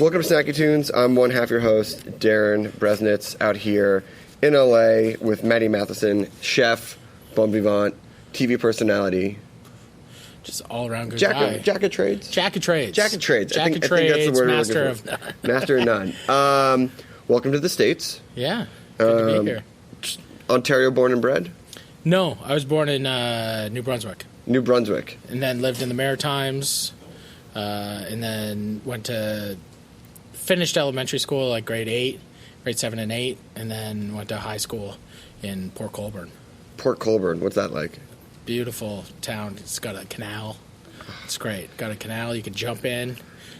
Welcome to Snacky Tunes. I'm one half your host, Darren Bresnitz, out here in LA with Matty Matheson, chef, bon vivant, TV personality. Just all around good guy. Jack of trades. Jack of trades. Jack of trades. Jack I of think that's the word master we're of looking none. for. Master of none. Welcome to the States. Yeah, good to be here. Ontario born and bred? No, I was born in New Brunswick. New Brunswick. And then lived in the Maritimes, and then finished elementary school like grade 7 and 8, and then went to high school in Port Colborne. Port Colborne, what's that like? Beautiful town. It's got a canal. It's great. Got a canal. You can jump in,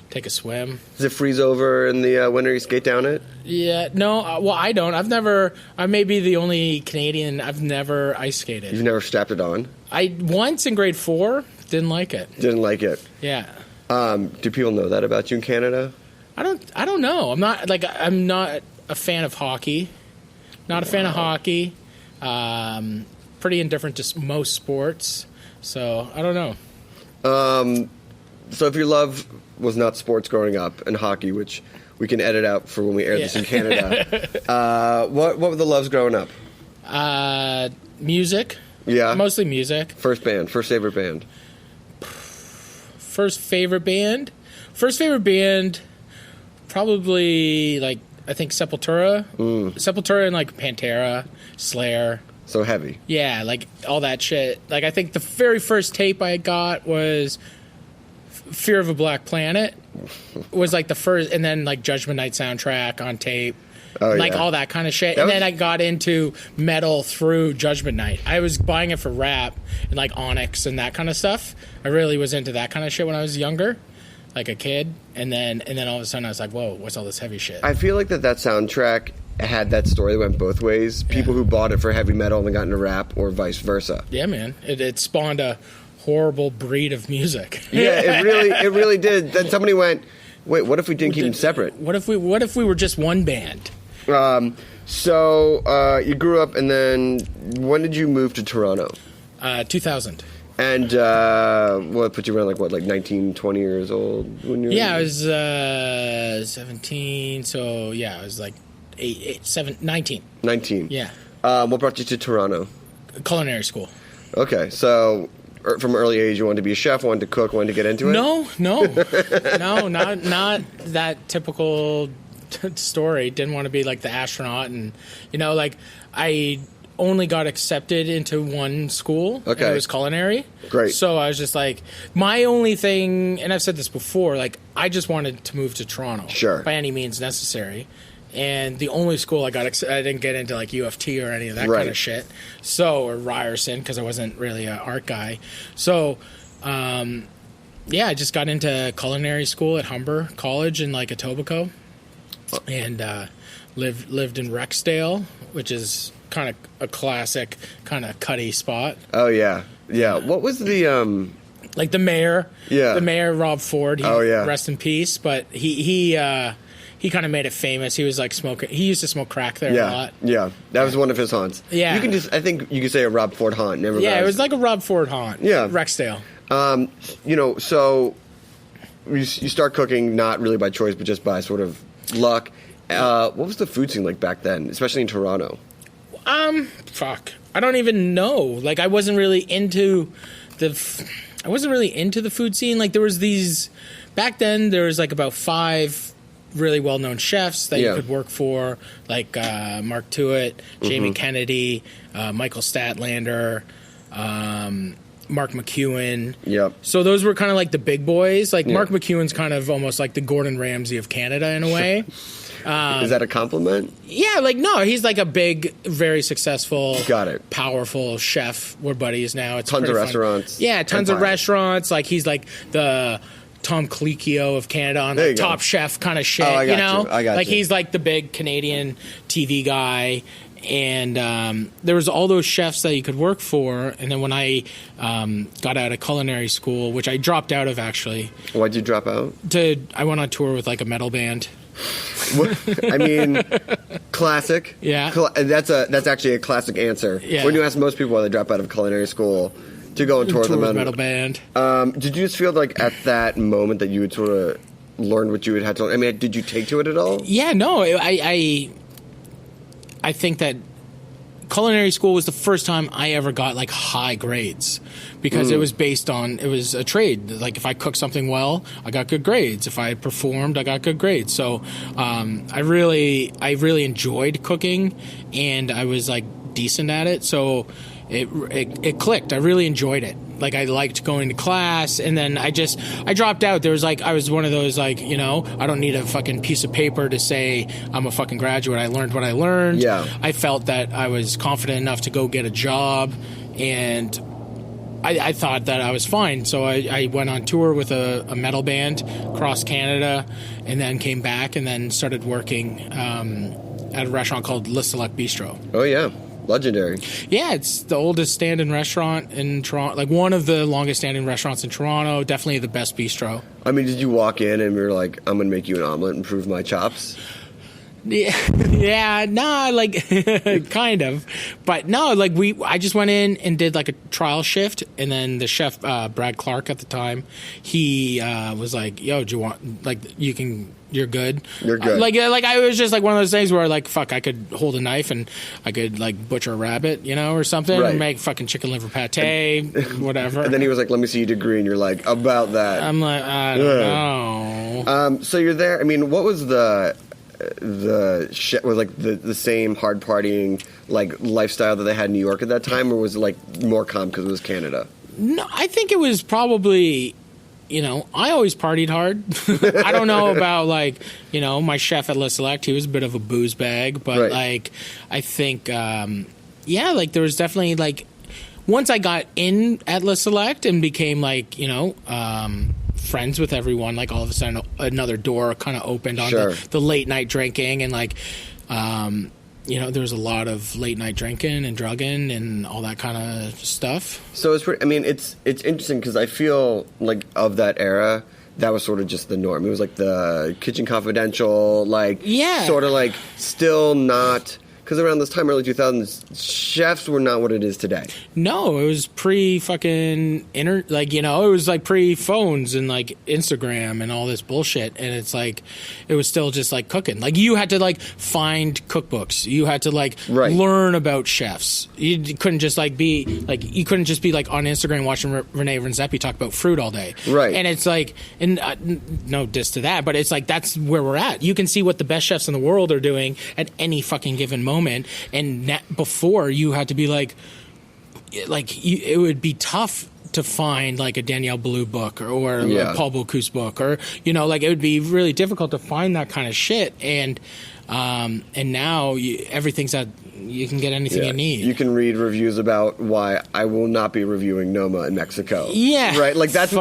take a swim. Does it freeze over in the winter? You skate down it? Yeah. No. Well, I don't. I may be the only Canadian. I've never ice skated. You've never strapped it on? I once in grade 4 didn't like it. Didn't like it. Yeah. Do people know that about you in Canada? I don't know. I'm not a fan of hockey. Not a fan of hockey. Pretty indifferent to most sports. So I don't know. So if your love was not sports growing up and hockey, which we can edit out for when we air this in Canada, what were the loves growing up? Music. Yeah. Mostly music. First favorite band. First favorite band, probably like I think Sepultura. Sepultura and like Pantera, Slayer. So heavy. Yeah, like all that shit. Like I think the very first tape I got was Fear of a Black Planet. Was like the first, and then like Judgment Night soundtrack on tape. Like all that kind of shit. Then I got into metal through Judgment Night. I was buying it for rap and like Onyx and that kind of stuff. I really was into that kind of shit when I was younger, like a kid. And then all of a sudden I was like, whoa, what's all this heavy shit? I feel like that soundtrack had that story that went both ways. People who bought it for heavy metal and then got into rap, or vice versa. Yeah, man. It spawned a horrible breed of music. Yeah, it really did. Then somebody went, wait, what if we didn't keep them separate? What if we were just one band? So you grew up, and then when did you move to Toronto? 2000. And what put you around like 19, 20 years old when you were? Yeah, I was 17. So yeah, I was like 19. 19. Yeah. What brought you to Toronto? Culinary school. Okay, so from an early age you wanted to be a chef, wanted to cook, wanted to get into it? No, not that typical story. Didn't want to be like the astronaut, and like I only got accepted into one school. Okay. And it was culinary. Great. So I was just like, my only thing, and I've said this before, like I just wanted to move to Toronto. Sure. By any means necessary. And the only school I didn't get into like U of T or any of that kind of shit. So, or Ryerson, because I wasn't really an art guy. So, I just got into culinary school at Humber College in like Etobicoke. And lived in Rexdale, which is kind of a classic kind of cutty spot. Oh yeah. What was the like the mayor? Yeah, the mayor Rob Ford. Rest in peace. But he kind of made it famous. He was like smoking. He used to smoke crack there a lot. Yeah, that was one of his haunts. Yeah, I think you could say a Rob Ford haunt. Never. Yeah, it was like a Rob Ford haunt. Yeah, Rexdale. So you start cooking not really by choice, but just by sort of luck. What was the food scene like back then, especially in Toronto? Fuck. I don't even know. Like, I wasn't really into the food scene. Like, there was these back then. There was like about 5 really well-known chefs that you could work for, like Mark Tuitt, Jamie Kennedy, Michael Statlander, Mark McEwen. Yep. So those were kind of like the big boys. Like Mark McEwen's kind of almost like the Gordon Ramsay of Canada in a way. Is that a compliment? Yeah, like no, he's like a big, very successful, powerful chef. We're buddies now. It's tons of restaurants. Yeah, tons of restaurants. Like he's like the Tom Colicchio of Canada on like Top Chef kind of shit. Oh, I got you. I got like he's like the big Canadian TV guy. And there was all those chefs that you could work for. And then when I got out of culinary school, which I dropped out of actually. Why'd you drop out? I went on tour with like a metal band. I mean, classic. Yeah. That's actually a classic answer. Yeah. When you ask most people why they drop out of culinary school to go on tour with a metal band. Did you just feel like at that moment that you would sort of learned what you had to learn? I mean, did you take to it at all? Yeah, no, I think that culinary school was the first time I ever got like high grades because it was based on, it was a trade. Like if I cooked something well, I got good grades. If I performed, I got good grades. So I really enjoyed cooking, and I was like decent at it. So it clicked. I really enjoyed it. Like I liked going to class, and then I dropped out. There was like, I was one of those like, you know, I don't need a fucking piece of paper to say I'm a fucking graduate. I learned what I learned. Yeah. I felt that I was confident enough to go get a job, and I thought that I was fine. So I went on tour with a metal band across Canada, and then came back and then started working at a restaurant called Le Select Bistro. Oh, yeah. Legendary. Yeah, it's the oldest stand-in restaurant in Toronto. Like one of the longest standing restaurants in Toronto. Definitely the best bistro. I mean, did you walk in and you're like, I'm going to make you an omelet and prove my chops? Yeah, nah, like kind of, but no, like I just went in and did like a trial shift, and then the chef Brad Clark at the time, he was like, "Yo, do you want like you're good." You're good. Like I was just like one of those things where like fuck, I could hold a knife and I could like butcher a rabbit, you know, or something, right. or make fucking chicken liver pate, whatever. And then he was like, "Let me see your degree," and you're like, "About that." I'm like, I don't know. So you're there. I mean, what was was like the same hard partying like lifestyle that they had in New York at that time, or was it like more calm because it was Canada? No, I think it was probably, you know, I always partied hard. I don't know about like, you know, my chef at Le Select, he was a bit of a booze bag, but right. like I think yeah, like there was definitely like once I got in at Le Select and became like, you know, friends with everyone, like all of a sudden another door kind of opened on sure. the late night drinking, and like you know, there was a lot of late night drinking and drugging and all that kind of stuff. So it's I mean, it's interesting because I feel like of that era, that was sort of just the norm. It was like the Kitchen Confidential, like sort of like still not. Because around this time, early 2000s, chefs were not what it is today. No, it was pre-fucking like, you know, it was like pre-phones and like Instagram and all this bullshit. And it's like, it was still just like cooking. Like you had to like find cookbooks. You had to like right. learn about chefs. You couldn't just like be like, you couldn't just be like on Instagram watching Renee Renzepi talk about fruit all day. Right. And it's like, and no diss to that, but it's like, that's where we're at. You can see what the best chefs in the world are doing at any fucking given moment. And before you had to be like it would be tough to find like a Danielle Ballou book or a Paul Bocuse book, or you know, like it would be really difficult to find that kind of shit. And now everything's at, you can get anything you need. You can read reviews about why I will not be reviewing Noma in Mexico. Yeah, right. Like that's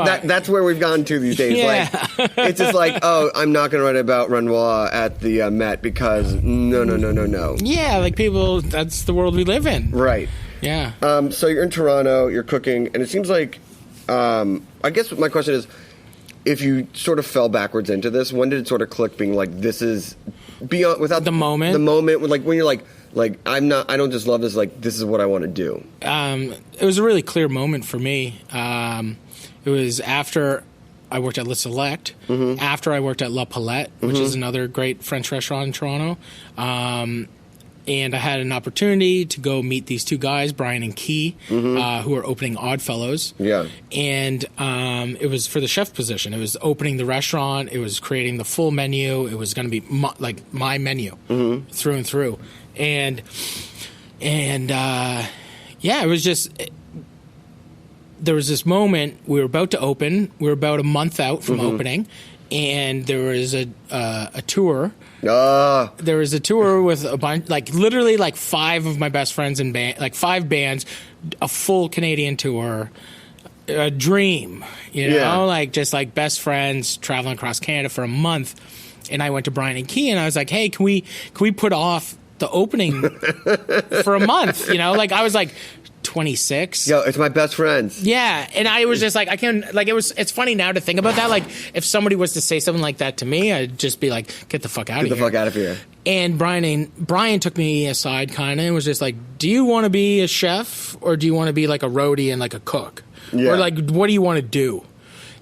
where we've gotten to these days. Yeah. Like it's just like, oh, I'm not going to write about Renoir at the Met because no. Yeah, like people. That's the world we live in. Right. Yeah. So you're in Toronto. You're cooking, and it seems like. I guess my question is, if you sort of fell backwards into this, when did it sort of click? Being like, this is beyond without the moment. The moment, like when you're like I don't just love this. Like this is what I want to do. It was a really clear moment for me. It was after I worked at Le Select, after I worked at La Palette, which is another great French restaurant in Toronto. And I had an opportunity to go meet these two guys, Brian and Key, who are opening Oddfellows. Yeah. And it was for the chef position. It was opening the restaurant. It was creating the full menu. It was going to be my menu through and through. And yeah, it was just... There was this moment, we were about to open. We were about a month out from opening. And there was a tour... There was a tour with a bunch, like literally like 5 of my best friends in band, like 5 bands, a full Canadian tour, a dream, you know, like just like best friends traveling across Canada for a month. And I went to Brian and Key and I was like, hey, can we put off the opening for a month? You know, like I was like 26. Yo, it's my best friends. Yeah, and I was just like, I can, like, it's funny now to think about that. Like, if somebody was to say something like that to me, I'd just be like, get the fuck out of here. Get the fuck out of here. And Brian took me aside kind of and was just like, do you want to be a chef or do you want to be like a roadie and like a cook? Yeah. Or like, what do you want to do?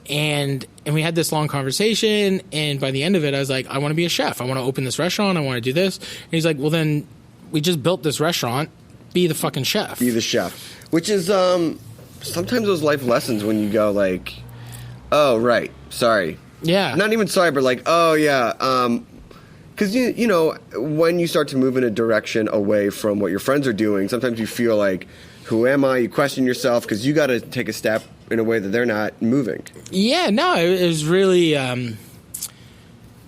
And we had this long conversation, and by the end of it, I was like, I want to be a chef. I want to open this restaurant. I want to do this. And he's like, well, then we just built this restaurant. Be the fucking chef. Be the chef. Which is sometimes those life lessons when you go like, oh, right, sorry. Yeah. Not even sorry, but like, oh, yeah. Because, you know, when you start to move in a direction away from what your friends are doing, sometimes you feel like, who am I? You question yourself because you got to take a step in a way that they're not moving. Yeah, no, it was really...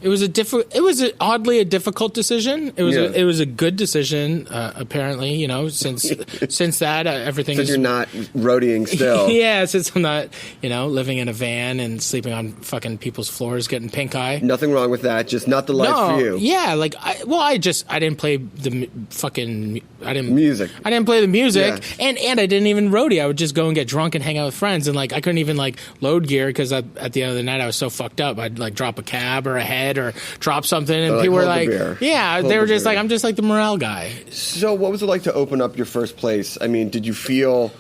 It was oddly a difficult decision. It was a good decision, apparently. You know, since that everything. Since you're not roadieing still. Yeah, since I'm not, you know, living in a van and sleeping on fucking people's floors, getting pink eye. Nothing wrong with that. Just not the life for you. Yeah, like I didn't play the fucking music. I didn't play the music, Yeah. and I didn't even roadie. I would just go and get drunk and hang out with friends, and like I couldn't even like load gear because at the end of the night I was so fucked up. I'd like drop a cab or a head or drop something, and people were like, yeah, they were just like, I'm just like the morale guy. So what was it like to open up your first place? I mean, did you feel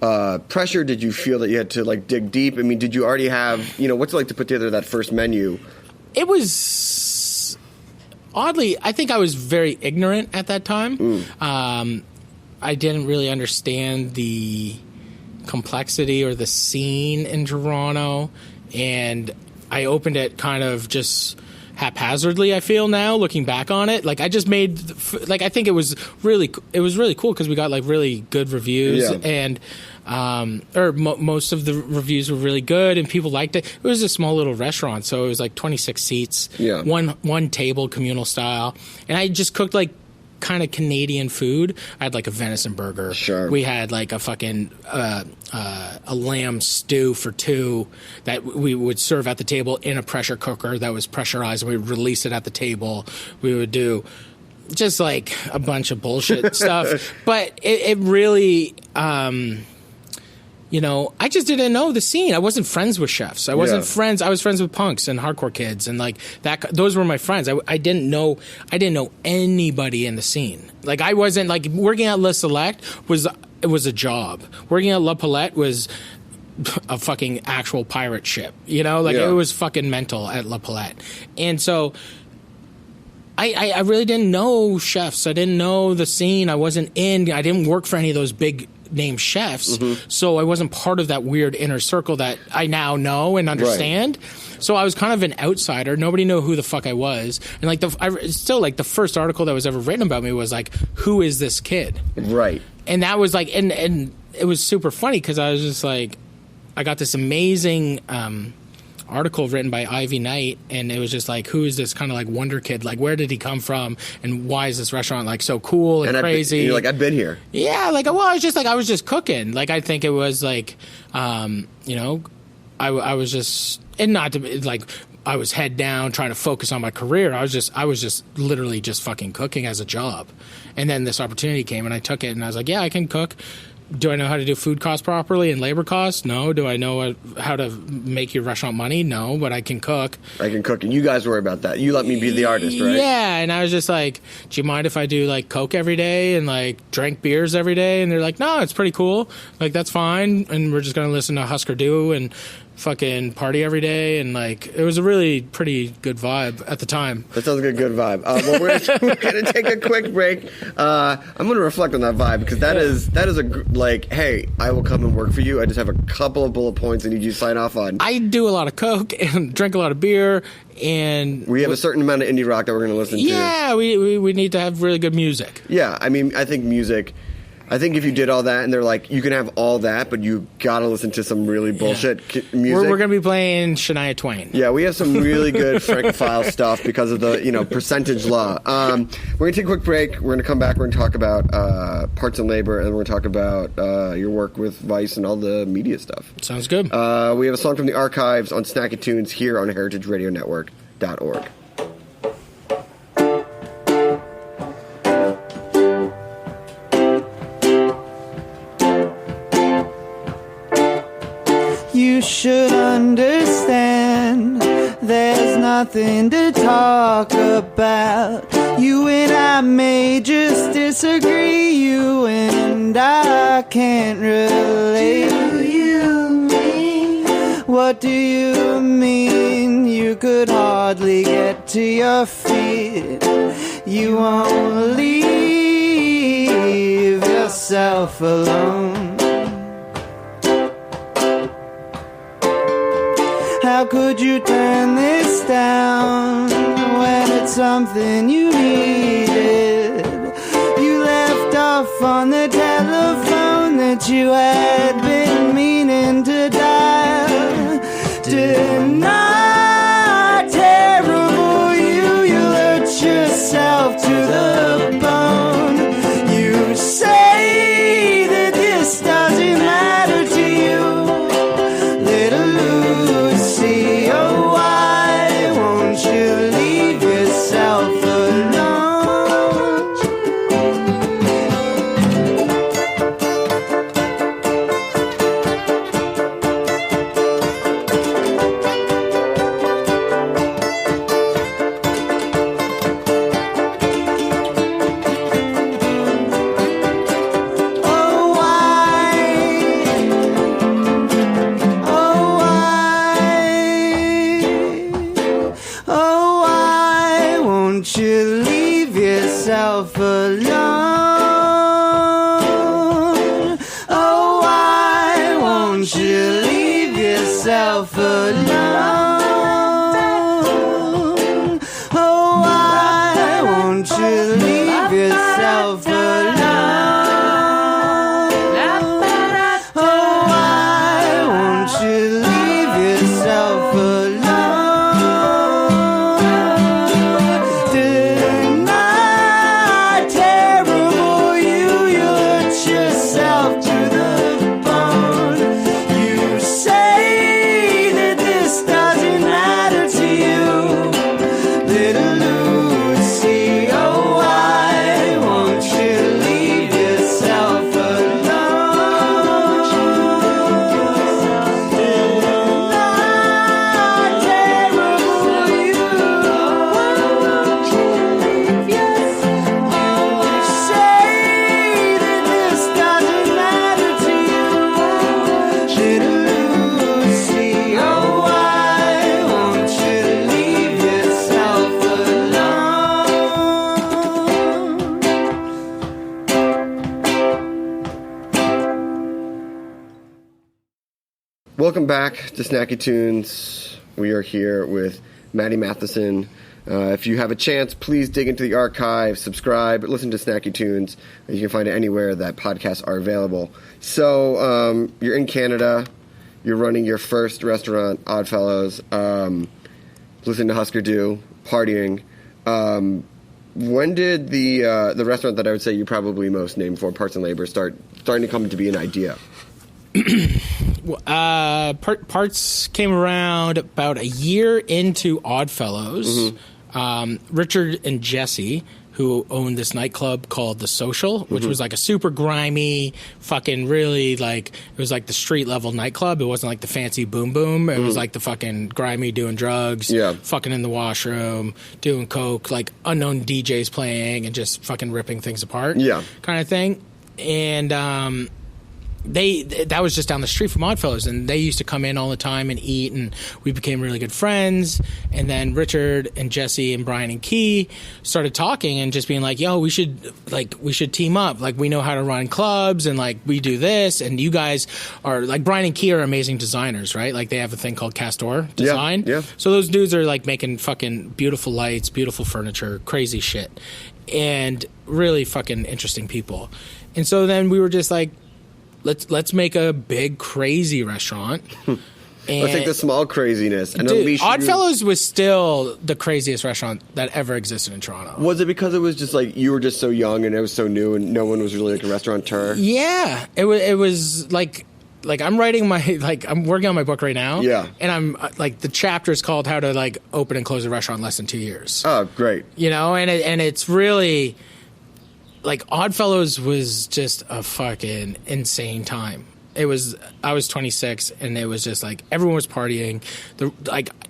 pressure? Did you feel that you had to like dig deep? I mean, did you already have, you know, what's it like to put together that first menu? It was oddly, I think I was very ignorant at that time. I didn't really understand the complexity or the scene in Toronto, and I opened it kind of just haphazardly. I feel now looking back on it, like I just made, like I think it was really cool because we got like really good reviews, and most of the reviews were really good and people liked it. It was a small little restaurant, so it was like 26 seats, one table, communal style, and I just cooked like kind of Canadian food. I had like a venison burger. Sure. We had like a fucking a lamb stew for two that we would serve at the table in a pressure cooker that was pressurized. We would release it at the table. We would do just like a bunch of bullshit stuff. But it really... you know, I just didn't know the scene. I wasn't friends with chefs. I wasn't friends. I was friends with punks and hardcore kids, and like that. Those were my friends. I didn't know anybody in the scene. Like I wasn't like working at Le Select was a job. Working at La Palette was a fucking actual pirate ship. You know, like it was fucking mental at La Palette, and so. I really didn't know chefs. I didn't know the scene. I didn't work for any of those big name chefs, so I wasn't part of that weird inner circle that I now know and understand. Right. So I was kind of an outsider. Nobody knew who the fuck I was, and like the first article that was ever written about me was like, "Who is this kid?" Right. And that was like, and it was super funny because I was just like, I got this amazing article written by Ivy Knight, and it was just like, who is this kind of like wonder kid? Like, where did he come from? And why is this restaurant like so cool and crazy? You're like, I've been here. Yeah, like, well, I was just cooking. Like, I think it was like, you know, I was just, and not to be like, I was head down trying to focus on my career. I was just literally just fucking cooking as a job. And then this opportunity came and I took it, and I was like, yeah, I can cook. Do I know how to do food costs properly and labor costs? No. Do I know how to make your restaurant money? No, but I can cook. I can cook, and you guys worry about that. You let me be the artist, right? Yeah, and I was just like, do you mind if I do like Coke every day and like drink beers every day? And they're like, no, it's pretty cool. Like, that's fine. And we're just going to listen to Husker Du and fucking party every day, and like it was a really pretty good vibe at the time. That sounds like a good vibe. Well, we're gonna take a quick break. I'm gonna reflect on that vibe because that is like, hey, I will come and work for you. I just have a couple of bullet points I need you to sign off on. I do a lot of Coke and drink a lot of beer, and we have a certain amount of indie rock that we're gonna listen to. Yeah, we need to have really good music. Yeah, I mean, I think music. I think if you did all that and they're like, you can have all that, but you gotta listen to some really bullshit music. We're gonna be playing Shania Twain. Yeah, we have some really good Francophile stuff because of the, you know, percentage law. We're gonna take a quick break. We're gonna come back. We're gonna talk about parts and labor, and we're gonna talk about your work with Vice and all the media stuff. Sounds good. We have a song from the archives on Snacky Tunes here on heritageradionetwork.org. You should understand there's nothing to talk about. You and I may just disagree. You and I can't relate. Do you mean What do you mean you could hardly get to your feet? You won't leave yourself alone. How could you turn this down when it's something you needed? You left off on the telephone that you had been meaning to dial. Deny terrible you hurt yourself to the bone. You say that this doesn't matter to you, little Lucy. Oh, why won't you leave yourself alone? Alone. Oh, why won't you leave yourself alone? Oh, why won't you leave yourself alone? Oh, why won't you leave yourself alone? Welcome back to Snacky Tunes. We are here with Matty Matheson. If you have a chance, please dig into the archive, subscribe, listen to Snacky Tunes. You can find it anywhere that podcasts are available. So you're in Canada. You're running your first restaurant, Oddfellows. Listening to Husker Du, partying. When did the restaurant that I would say you probably most named for, Parts and Labor, starting to come to be an idea? Parts came around about a year into Oddfellows. Mm-hmm. Richard and Jesse, who owned this nightclub called The Social, which was like a super grimy, fucking really like, it was like the street level nightclub. It wasn't like the fancy boom boom. It was like the fucking grimy doing drugs, fucking in the washroom, doing coke, like unknown DJs playing and just fucking ripping things apart kind of thing. And that was just down the street from Oddfellows, and they used to come in all the time and eat, and we became really good friends. And then Richard and Jesse and Brian and Key started talking and just being like, yo, we should team up. Like, we know how to run clubs, and like we do this, and you guys are like, Brian and Key are amazing designers, right? Like, they have a thing called Castor Design. Yeah. So those dudes are like making fucking beautiful lights, beautiful furniture, crazy shit, and really fucking interesting people. And so then we were just like, Let's make a big crazy restaurant. Let's take the small craziness and unleash. Oddfellows was still the craziest restaurant that ever existed in Toronto. Was it because it was just like you were just so young and it was so new and no one was really like a restaurateur? Yeah, it was like I'm writing I'm working on my book right now. Yeah, and I'm like, the chapter is called "How to like Open and Close a Restaurant in Less than 2 years." Oh, great! You know, and it's really. Like, Oddfellows was just a fucking insane time. I was 26, and it was just like everyone was partying.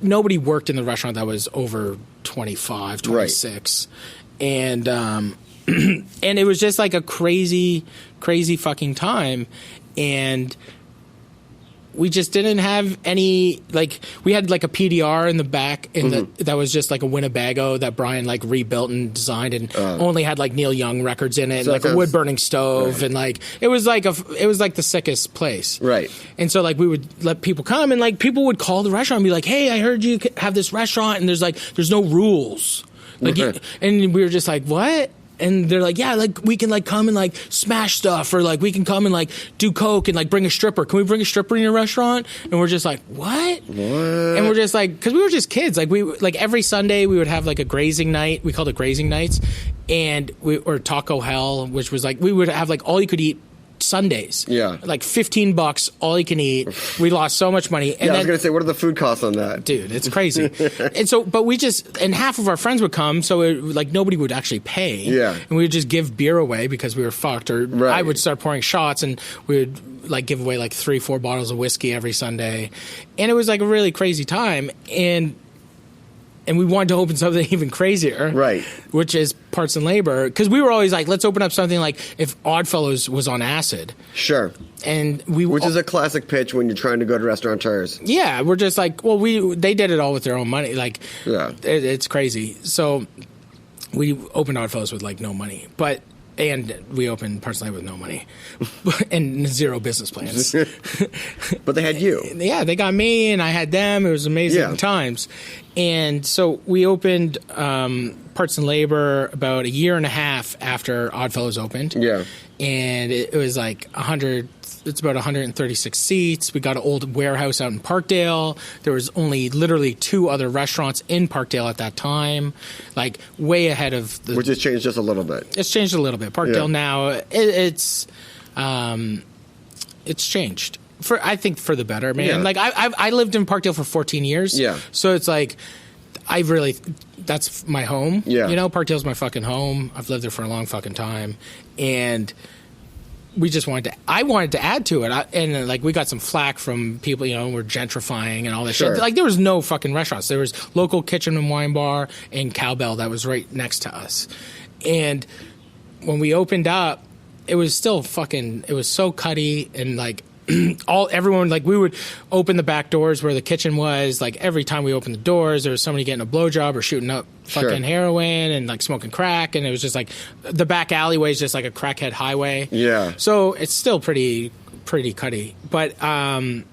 Nobody worked in the restaurant that was over 25, 26. Right. And and it was just like a crazy, crazy fucking time. And we just didn't have any, like, we had like a PDR in the back that was just like a Winnebago that Brian like rebuilt and designed, and only had like Neil Young records in it, so like a wood burning stove, and like it was like the sickest place, right? And so like we would let people come, and like people would call the restaurant and be like, hey, I heard you have this restaurant, and there's no rules, like, and we were just like, what? And they're like, yeah, like we can like come and like smash stuff, or like we can come and like do coke and like bring a stripper. Can we bring a stripper in your restaurant? And we're just like, what? And we're just like, because we were just kids. Like every Sunday we would have like a grazing night. We called it grazing nights, or Taco Hell, which was like we would have like all you could eat Sundays. Yeah. Like $15, all you can eat. We lost so much money. And I was going to say, what are the food costs on that? Dude, it's crazy. And so, but and half of our friends would come, so like nobody would actually pay. Yeah. And we would just give beer away because we were fucked, or I would start pouring shots, and we would like give away like 3-4 bottles of whiskey every Sunday. And it was like a really crazy time. And we wanted to open something even crazier, right? Which is Parts and Labor, because we were always like, let's open up something like if Oddfellows was on acid. Sure. And which is a classic pitch when you're trying to go to restaurateurs. Yeah, we're just like, well, they did it all with their own money. Like, it's crazy. So we opened Oddfellows with like no money, and we opened Parts and Labor with no money and 0 business plans. But they had you. Yeah, they got me and I had them. It was amazing times. And so we opened Parts and Labor about a year and a half after Oddfellows opened. Yeah. And it was like it's about 136 seats. We got an old warehouse out in Parkdale. There was only literally 2 other restaurants in Parkdale at that time, like way ahead of which has changed just a little bit. It's changed a little bit. Parkdale now, it's changed. I think for the better, man. Yeah. Like I lived in Parkdale for 14 years. Yeah. So it's like that's my home. Yeah. You know, Parkdale's my fucking home. I've lived there for a long fucking time, and we just I wanted to add to it. And like we got some flack from people, you know, we're gentrifying and all this shit. Like there was no fucking restaurants. There was local kitchen and wine bar and Cowbell that was right next to us. And when we opened up, it was still it was so cutty, and like everyone, like we would open the back doors where the kitchen was. Like every time we opened the doors, there was somebody getting a blowjob or shooting up fucking heroin and like smoking crack, and it was just like the back alleyway is just like a crackhead highway. Yeah. So it's still pretty cutty, but when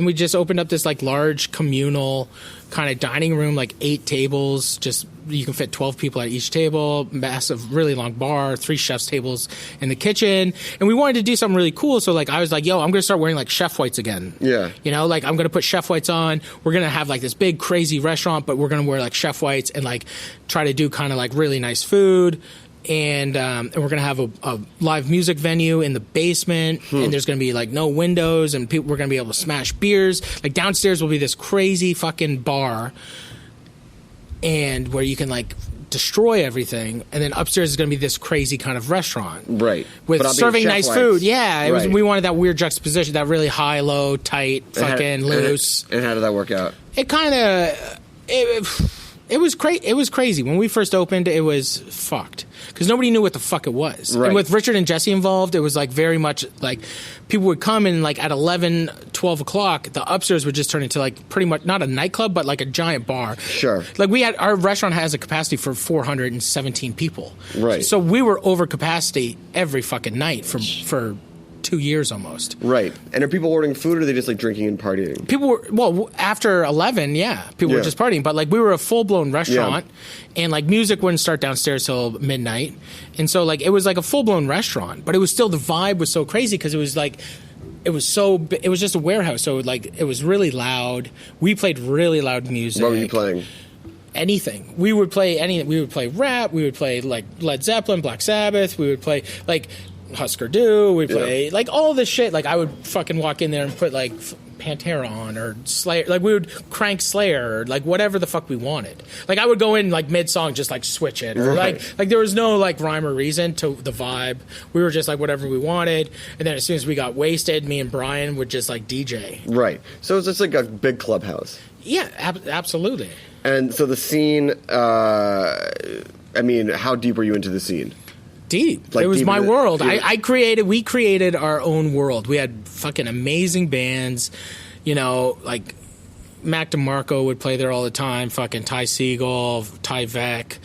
we just opened up this like large communal kind of dining room, like 8 tables, just you can fit 12 people at each table, massive, really long bar, 3 chef's tables in the kitchen. And we wanted to do something really cool. So like I was like, yo, I'm going to start wearing like chef whites again. Yeah. You know, like I'm going to put chef whites on. We're going to have like this big crazy restaurant, but we're going to wear like chef whites and like try to do kind of like really nice food. And we're going to have a live music venue in the basement, and there's going to be like no windows, and we're going to be able to smash beers. Like downstairs will be this crazy fucking bar, and where you can like destroy everything, and then upstairs is going to be this crazy kind of restaurant, right? With serving nice food. Yeah, we wanted that weird juxtaposition, that really high, low, tight, fucking loose. And how did that work out? It kind of it was crazy. When we first opened, it was fucked because nobody knew what the fuck it was. Right. And with Richard and Jesse involved, it was like very much like people would come and like at 11, 12 o'clock, the upstairs would just turn into like pretty much not a nightclub, but like a giant bar. Sure. Like our restaurant has a capacity for 417 people. Right. So we were over capacity every fucking night for 2 years almost. Right. And are people ordering food, or are they just like drinking and partying? People were, after 11, people were just partying. But like we were a full-blown restaurant, and like music wouldn't start downstairs till midnight. And so like it was like a full-blown restaurant, but it was still, the vibe was so crazy because it was like, it was just a warehouse. So like it was really loud. We played really loud music. What were you playing? Anything. We would play anything. We would play rap. We would play like Led Zeppelin, Black Sabbath. We would play like Husker Du, we play like all this shit. Like I would fucking walk in there and put like Pantera on or Slayer. Like we would crank Slayer or like whatever the fuck we wanted. Like I would go in like mid song, just like switch it or like there was no like rhyme or reason to the vibe. We were just like whatever we wanted. And then as soon as we got wasted, me and Brian would just like DJ. Right. So it's just like a big clubhouse. Yeah, absolutely. And so the scene. I mean, how deep were you into the scene? deep. Like it was deep my in it. world. Yeah. We created our own world. We had fucking amazing bands, like Mac DeMarco would play there all the time, fucking Ty Segall, Ty Vec,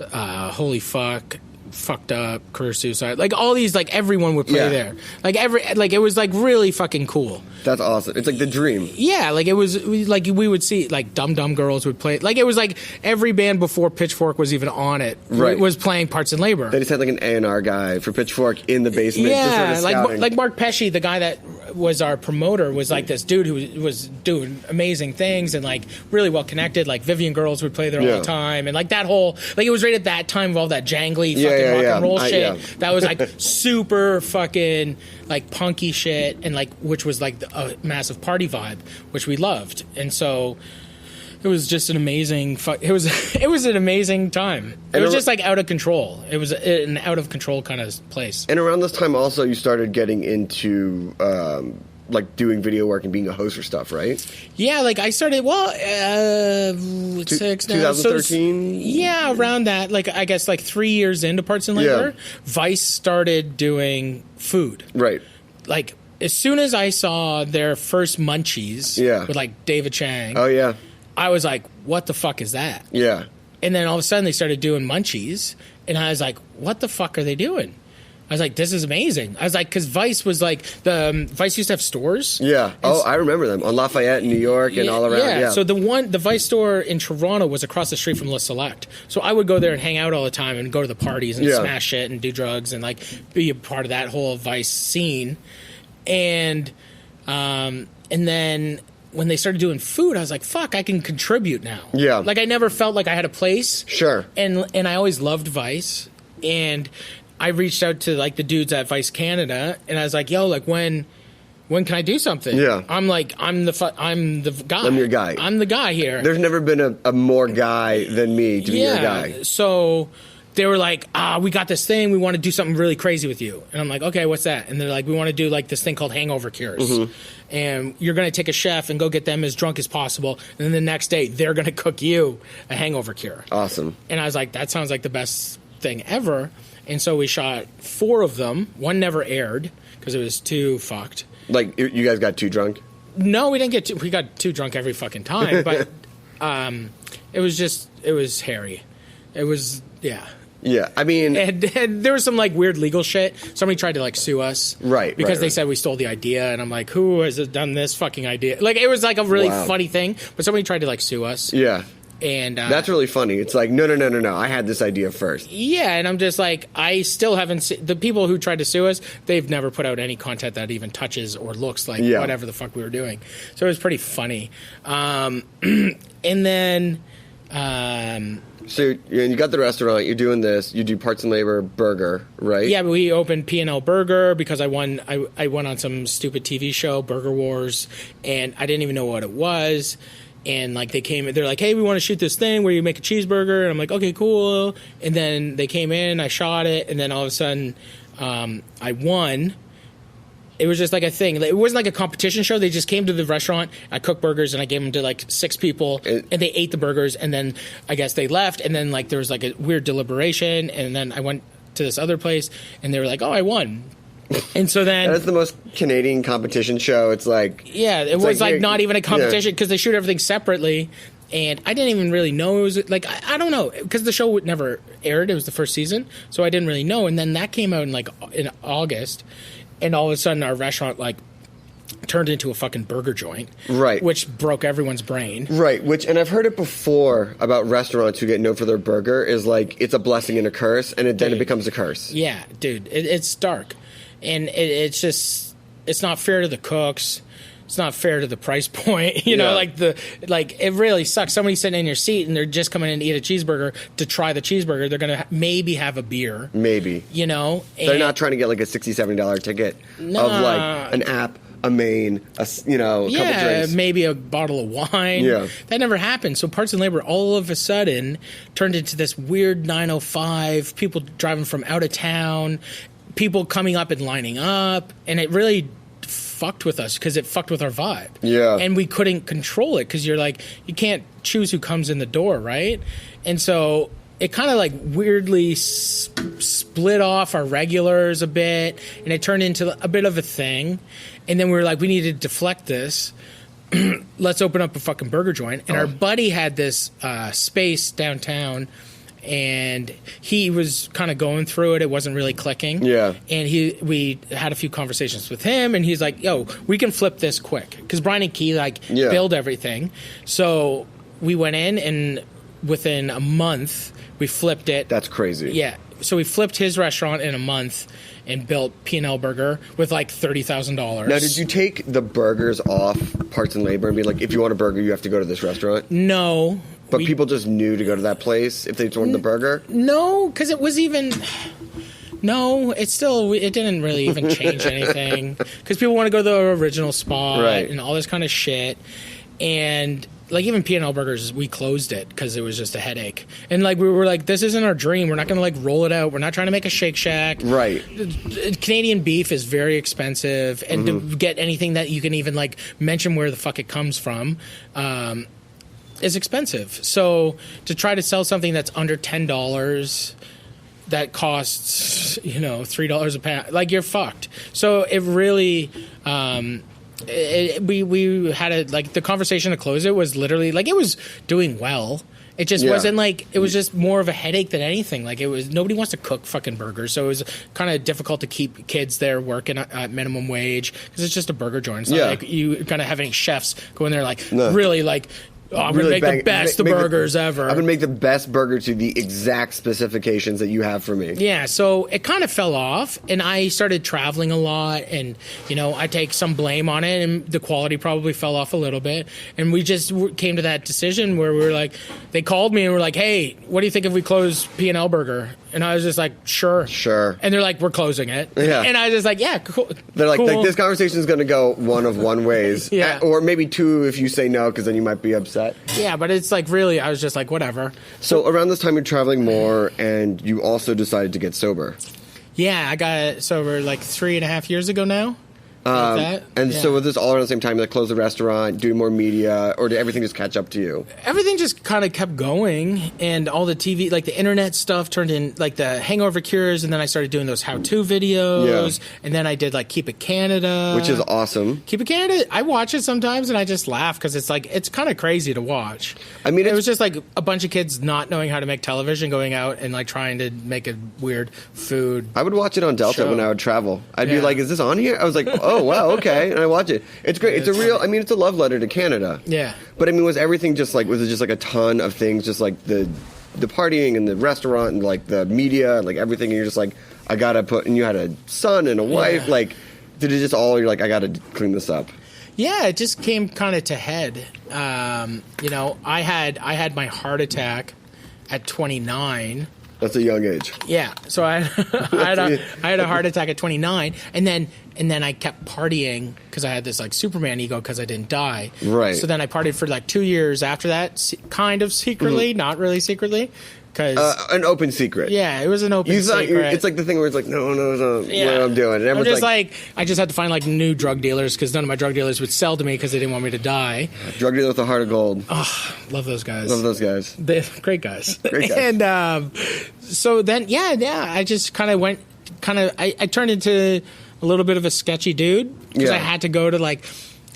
Holy Fuck, Fucked Up, Career Suicide, like all these, like everyone would play there. Like it was like really fucking cool. That's awesome. It's like the dream. Yeah, like it was like we would see like Dum Dum Girls would play. Like it was like every band before Pitchfork was even on it was playing Parts and Labor. They just had like an A&R guy for Pitchfork in the basement. Yeah, just sort of scouting. like Mark Pesci, the guy that was our promoter, was like this dude who was doing amazing things and like really well connected. Like Vivian Girls would play there all the time, and like that whole like it was right at that time of all that jangly fucking rock and roll shit. That was like super fucking like punky shit, and like which was like a massive party vibe, which we loved, and so it was just an amazing. It was an amazing time. It was just like out of control. It was an out of control kind of place. And around this time, also, you started getting into like doing video work and being a host for stuff, right? Yeah, like I started. 2013. Yeah, around that. Like I guess like 3 years into Parts and Labor, Vice started doing food. Right. Like as soon as I saw their first Munchies, with like David Chang. Oh yeah. I was like, what the fuck is that? Yeah. And then all of a sudden they started doing Munchies, and I was like, what the fuck are they doing? I was like, this is amazing. I was like, because Vice was like, Vice used to have stores. Yeah. I remember them. On Lafayette in New York and all around. Yeah. So the Vice store in Toronto was across the street from Le Select. So I would go there and hang out all the time and go to the parties and smash shit and do drugs and like be a part of that whole Vice scene. And then when they started doing food, I was like, fuck, I can contribute now. Yeah. Like I never felt like I had a place. Sure. And I always loved Vice. And I reached out to like the dudes at Vice Canada, and I was like, "Yo, like when can I do something?" Yeah, I'm like, I'm the guy. I'm your guy. I'm the guy here. There's never been a more guy than me to be your guy. So they were like, we got this thing. We want to do something really crazy with you. And I'm like, okay, what's that? And they're like, we want to do like this thing called hangover cures. Mm-hmm. And you're going to take a chef and go get them as drunk as possible. And then the next day, they're going to cook you a hangover cure. Awesome. And I was like, that sounds like the best thing ever. And so we shot 4 of them. One never aired because it was too fucked. Like, you guys got too drunk? No, we didn't get too... We got too drunk every fucking time. But it was hairy. It was... Yeah. Yeah, I mean... And there was some, like, weird legal shit. Somebody tried to, like, sue us. Right, because they said we stole the idea. And I'm like, who has done this fucking idea? Like, it was, like, a really funny thing. But somebody tried to, like, sue us. Yeah. And that's really funny. It's like, no. I had this idea first. Yeah, and I'm just like, I still haven't seen... The people who tried to sue us, they've never put out any content that even touches or looks like whatever the fuck we were doing. So it was pretty funny. And then... So you got the restaurant, you're doing this, you do Parts and Labor Burger, right? Yeah, but we opened P&L Burger because I won on some stupid TV show, Burger Wars, and I didn't even know what it was. And like they're like, hey, we want to shoot this thing where you make a cheeseburger. And I'm like, okay, cool. And then they came in, I shot it, and then all of a sudden I won. It was just like a thing. It wasn't like a competition show. They just came to the restaurant. I cooked burgers and I gave them to like 6 people, and they ate the burgers. And then I guess they left. And then like there was like a weird deliberation. And then I went to this other place, and they were like, oh, I won. And so then that's the most Canadian competition show. It's like it was like not even a competition because they shoot everything separately. And I didn't even really know it was like I don't know because the show never aired. It was the first season, so I didn't really know. And then that came out in August. And all of a sudden, our restaurant, like, turned into a fucking burger joint. Right. Which broke everyone's brain. Right. And I've heard it before about restaurants who get known for their burger is, like, it's a blessing and a curse, and then it becomes a curse. Yeah, dude. It's dark. And it's just... It's not fair to the cooks. It's not fair to the price point. You know, it really sucks. Somebody's sitting in your seat and they're just coming in to eat a cheeseburger to try the cheeseburger. They're going to maybe have a beer. Maybe. You know? They're not trying to get like a $60, $70 ticket of like an app, a main, a couple drinks. Maybe a bottle of wine. Yeah. That never happened. So Parts and Labor all of a sudden turned into this weird 905, people driving from out of town, people coming up and lining up, and it really fucked with us because it fucked with our vibe. Yeah. And we couldn't control it because you're like, you can't choose who comes in the door, right? And so it kind of like weirdly split off our regulars a bit, and it turned into a bit of a thing. And then we were like, we need to deflect this. Let's open up a fucking burger joint. And our buddy had this space downtown, and he was kind of going through it. It wasn't really clicking. Yeah. And we had a few conversations with him, and he's like, yo, we can flip this quick. Because Brian and Key, build everything. So we went in, and within a month, we flipped it. That's crazy. Yeah. So we flipped his restaurant in a month and built P&L Burger with like $30,000. Now, did you take the burgers off parts and labor and be like, if you want a burger, you have to go to this restaurant? No. But people just knew to go to that place if they just wanted the burger? No, because it was even... No, it didn't really even change anything. Because people want to go to the original spot and all this kind of shit. And... like, even P&L Burgers, we closed it because it was just a headache. And, like, we were like, this isn't our dream. We're not going to, like, roll it out. We're not trying to make a Shake Shack. Right. Canadian beef is very expensive. And to get anything that you can even, like, mention where the fuck it comes from is expensive. So to try to sell something that's under $10 that costs, $3 a pound, like, you're fucked. So it really... we had the conversation to close it was literally like it was doing well. It just wasn't like it was just more of a headache than anything. Like it was nobody wants to cook fucking burgers, so it was kind of difficult to keep kids there working at minimum wage because it's just a burger joint. It's not like you kind of have any chefs go in there really like. Oh, I'm really going to make the best burgers ever. I'm going to make the best burger to the exact specifications that you have for me. Yeah, so it kind of fell off, and I started traveling a lot, and, I take some blame on it, and the quality probably fell off a little bit. And we just came to that decision where we were like, they called me and were like, hey, what do you think if we close P&L Burger? And I was just like, sure. And they're like, we're closing it. Yeah. And I was just like, yeah, cool. They're like, this conversation is going to go one of one ways. Or maybe two if you say no, because then you might be upset. Yeah, but it's like really, I was just like, whatever. So around this time, you're traveling more, and you also decided to get sober. Yeah, I got sober like 3.5 years ago now. So was this all around the same time? Like close the restaurant, do more media, or did everything just catch up to you? Everything just kind of kept going, and all the TV, like the internet stuff, turned in like the hangover cures, and then I started doing those how-to videos, and then I did like Keep It Canada, which is awesome. Keep It Canada, I watch it sometimes, and I just laugh because it's like it's kind of crazy to watch. I mean, it was just like a bunch of kids not knowing how to make television, going out and like trying to make a weird food. I would watch it on Delta when I would travel. I'd be like, "Is this on here?" I was like, "Oh wow, okay," and I watch it. It's great. It's a real. I mean, it's a love letter to Canada. Yeah. But I mean, was everything just like? Was it just like a ton of things, just like the partying and the restaurant and like the media and like everything? And you're just like, I gotta put. And you had a son and a wife. Yeah. Like, did it just all? You're like, I gotta clean this up. Yeah, it just came kind of to head. I had my heart attack at 29. That's a young age. Yeah, so I had a heart attack at 29, and then I kept partying because I had this like Superman ego because I didn't die. Right. So then I partied for like 2 years after that, kind of secretly, not really secretly. An open secret. Yeah, it was an open secret. It's like the thing where it's like, no, what I'm doing. And I'm just like, I just had to find like new drug dealers because none of my drug dealers would sell to me because they didn't want me to die. Drug dealer with a heart of gold. Oh, love those guys. They're great guys. Great guys. And so then, I just kind of went, I turned into a little bit of a sketchy dude because I had to go to like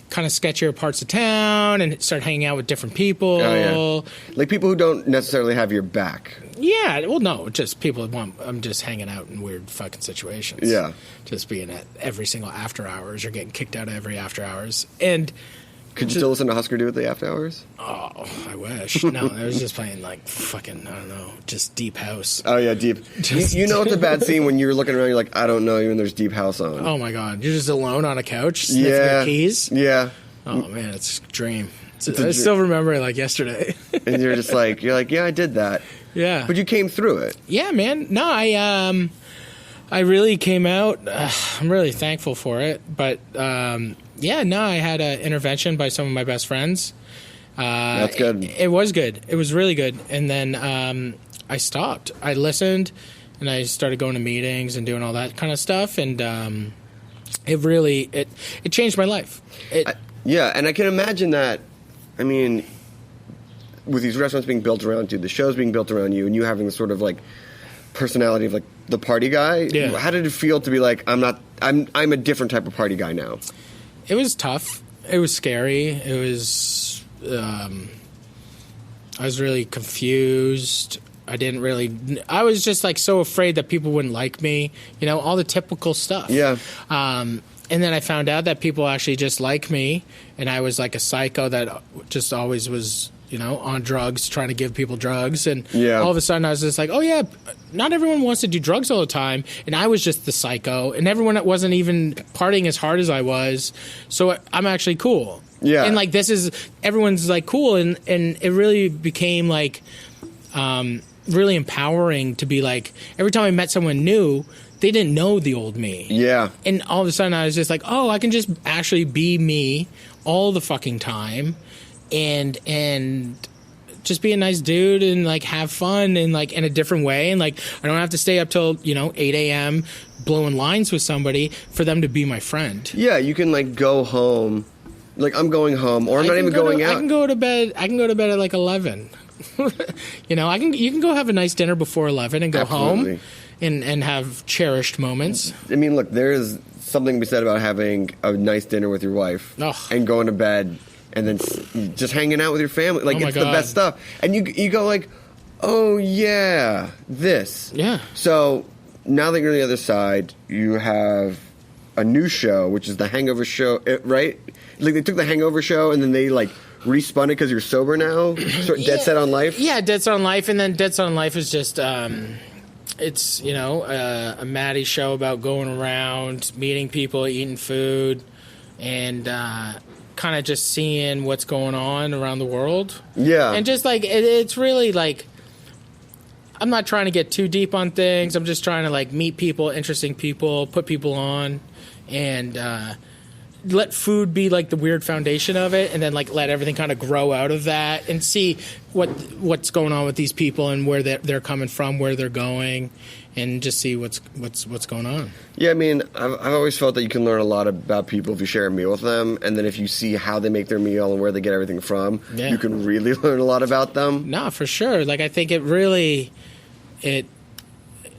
kind of sketchier parts of town and start hanging out with different people. Oh, yeah. Like people who don't necessarily have your back. Yeah, well, no, just people I'm just hanging out in weird fucking situations. Yeah. Just being at every single after hours or getting kicked out of every after hours. And could you still listen to Husker Du at the after hours? Oh, I wish. No, I was just playing like fucking, I don't know, just deep house. Oh, yeah, deep. You know it's a bad scene when you're looking around, you're like, I don't know you, and there's deep house on. Oh, my God. You're just alone on a couch sniffing your keys? Yeah. Oh, man, it's a dream. I still remember it like yesterday. And you're like, yeah, I did that. Yeah. But you came through it. Yeah, man. No, I really came out. I'm really thankful for it. But, I had an intervention by some of my best friends. That's good. It was good. It was really good. And then I stopped. I listened, and I started going to meetings and doing all that kind of stuff. And it really changed my life. And I can imagine that. I mean, with these restaurants being built around you, the shows being built around you, and you having this sort of like personality of like the party guy. Yeah. How did it feel to be like, I'm a different type of party guy now? It was tough. It was scary. It was, I was really confused. I was just like so afraid that people wouldn't like me, all the typical stuff. Yeah. And then I found out that people actually just like me, and I was like a psycho that just always was, on drugs, trying to give people drugs. And all of a sudden I was just like, oh yeah, not everyone wants to do drugs all the time. And I was just the psycho, and everyone wasn't even partying as hard as I was. So I'm actually cool. Yeah. And like, everyone's like cool. And it really became like, really empowering to be like, every time I met someone new, they didn't know the old me. Yeah. And all of a sudden I was just like, oh, I can just actually be me all the fucking time and just be a nice dude and like have fun and like in a different way. And like, I don't have to stay up till, 8 a.m. blowing lines with somebody for them to be my friend. Yeah. You can like go home. Like I'm going home, or I'm not even going out. I can go to bed at like 11. You can go have a nice dinner before 11 and go Absolutely. home and have cherished moments. I mean, look, there's something to be said about having a nice dinner with your wife and going to bed and then just hanging out with your family. Like, it's the best stuff. And you go like, oh, yeah, this. Yeah. So now that you're on the other side, you have a new show, which is the Hangover show, right? Like, they took the Hangover show and then they, like, respun it because you're sober now? Dead Set on Life? Yeah, Dead Set on Life. And then Dead Set on Life is just, it's, a Matty show about going around, meeting people, eating food, and kind of just seeing what's going on around the world. Yeah. And just, like, it's really, like, I'm not trying to get too deep on things. I'm just trying to, like, meet people, interesting people, put people on, and let food be like the weird foundation of it, and then like let everything kind of grow out of that, and see what's going on with these people and where they're coming from, where they're going, and just see what's going on. Yeah, I mean, I've always felt that you can learn a lot about people if you share a meal with them, and then if you see how they make their meal and where they get everything from, you can really learn a lot about them. No, for sure. Like, I think it really,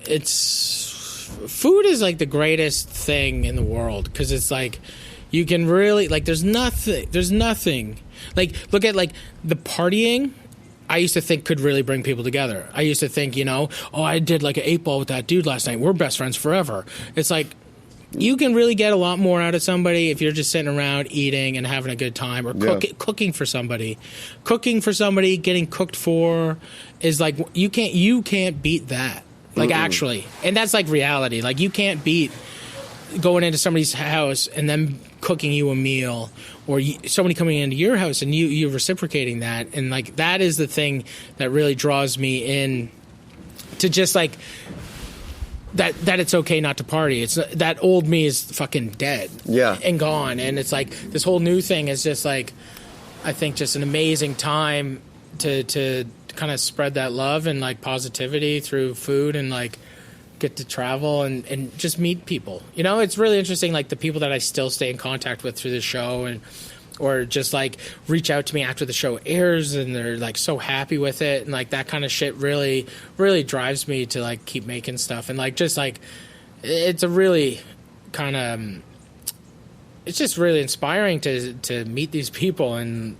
it's food is like the greatest thing in the world, because it's like, you can really, like, there's nothing. Like, look at, like, the partying, I used to think could really bring people together. I used to think, I did, like, an 8-ball with that dude last night. We're best friends forever. It's like, you can really get a lot more out of somebody if you're just sitting around eating and having a good time, or cooking for somebody. Cooking for somebody, getting cooked for, is like, you can't beat that. Like, actually. And that's, like, reality. Like, you can't beat going into somebody's house and then cooking you a meal, or somebody coming into your house and you reciprocating that. And like, that is the thing that really draws me in to just like that it's okay not to party. It's that old me is fucking dead and gone. And it's like, this whole new thing is just like, I think just an amazing time to kind of spread that love and like positivity through food, and like get to travel and just meet people. It's really interesting, like the people that I still stay in contact with through the show, or just like reach out to me after the show airs and they're like so happy with it, and like that kind of shit really, really drives me to like keep making stuff. And like, just like, it's a really kind of, it's just really inspiring to meet these people, and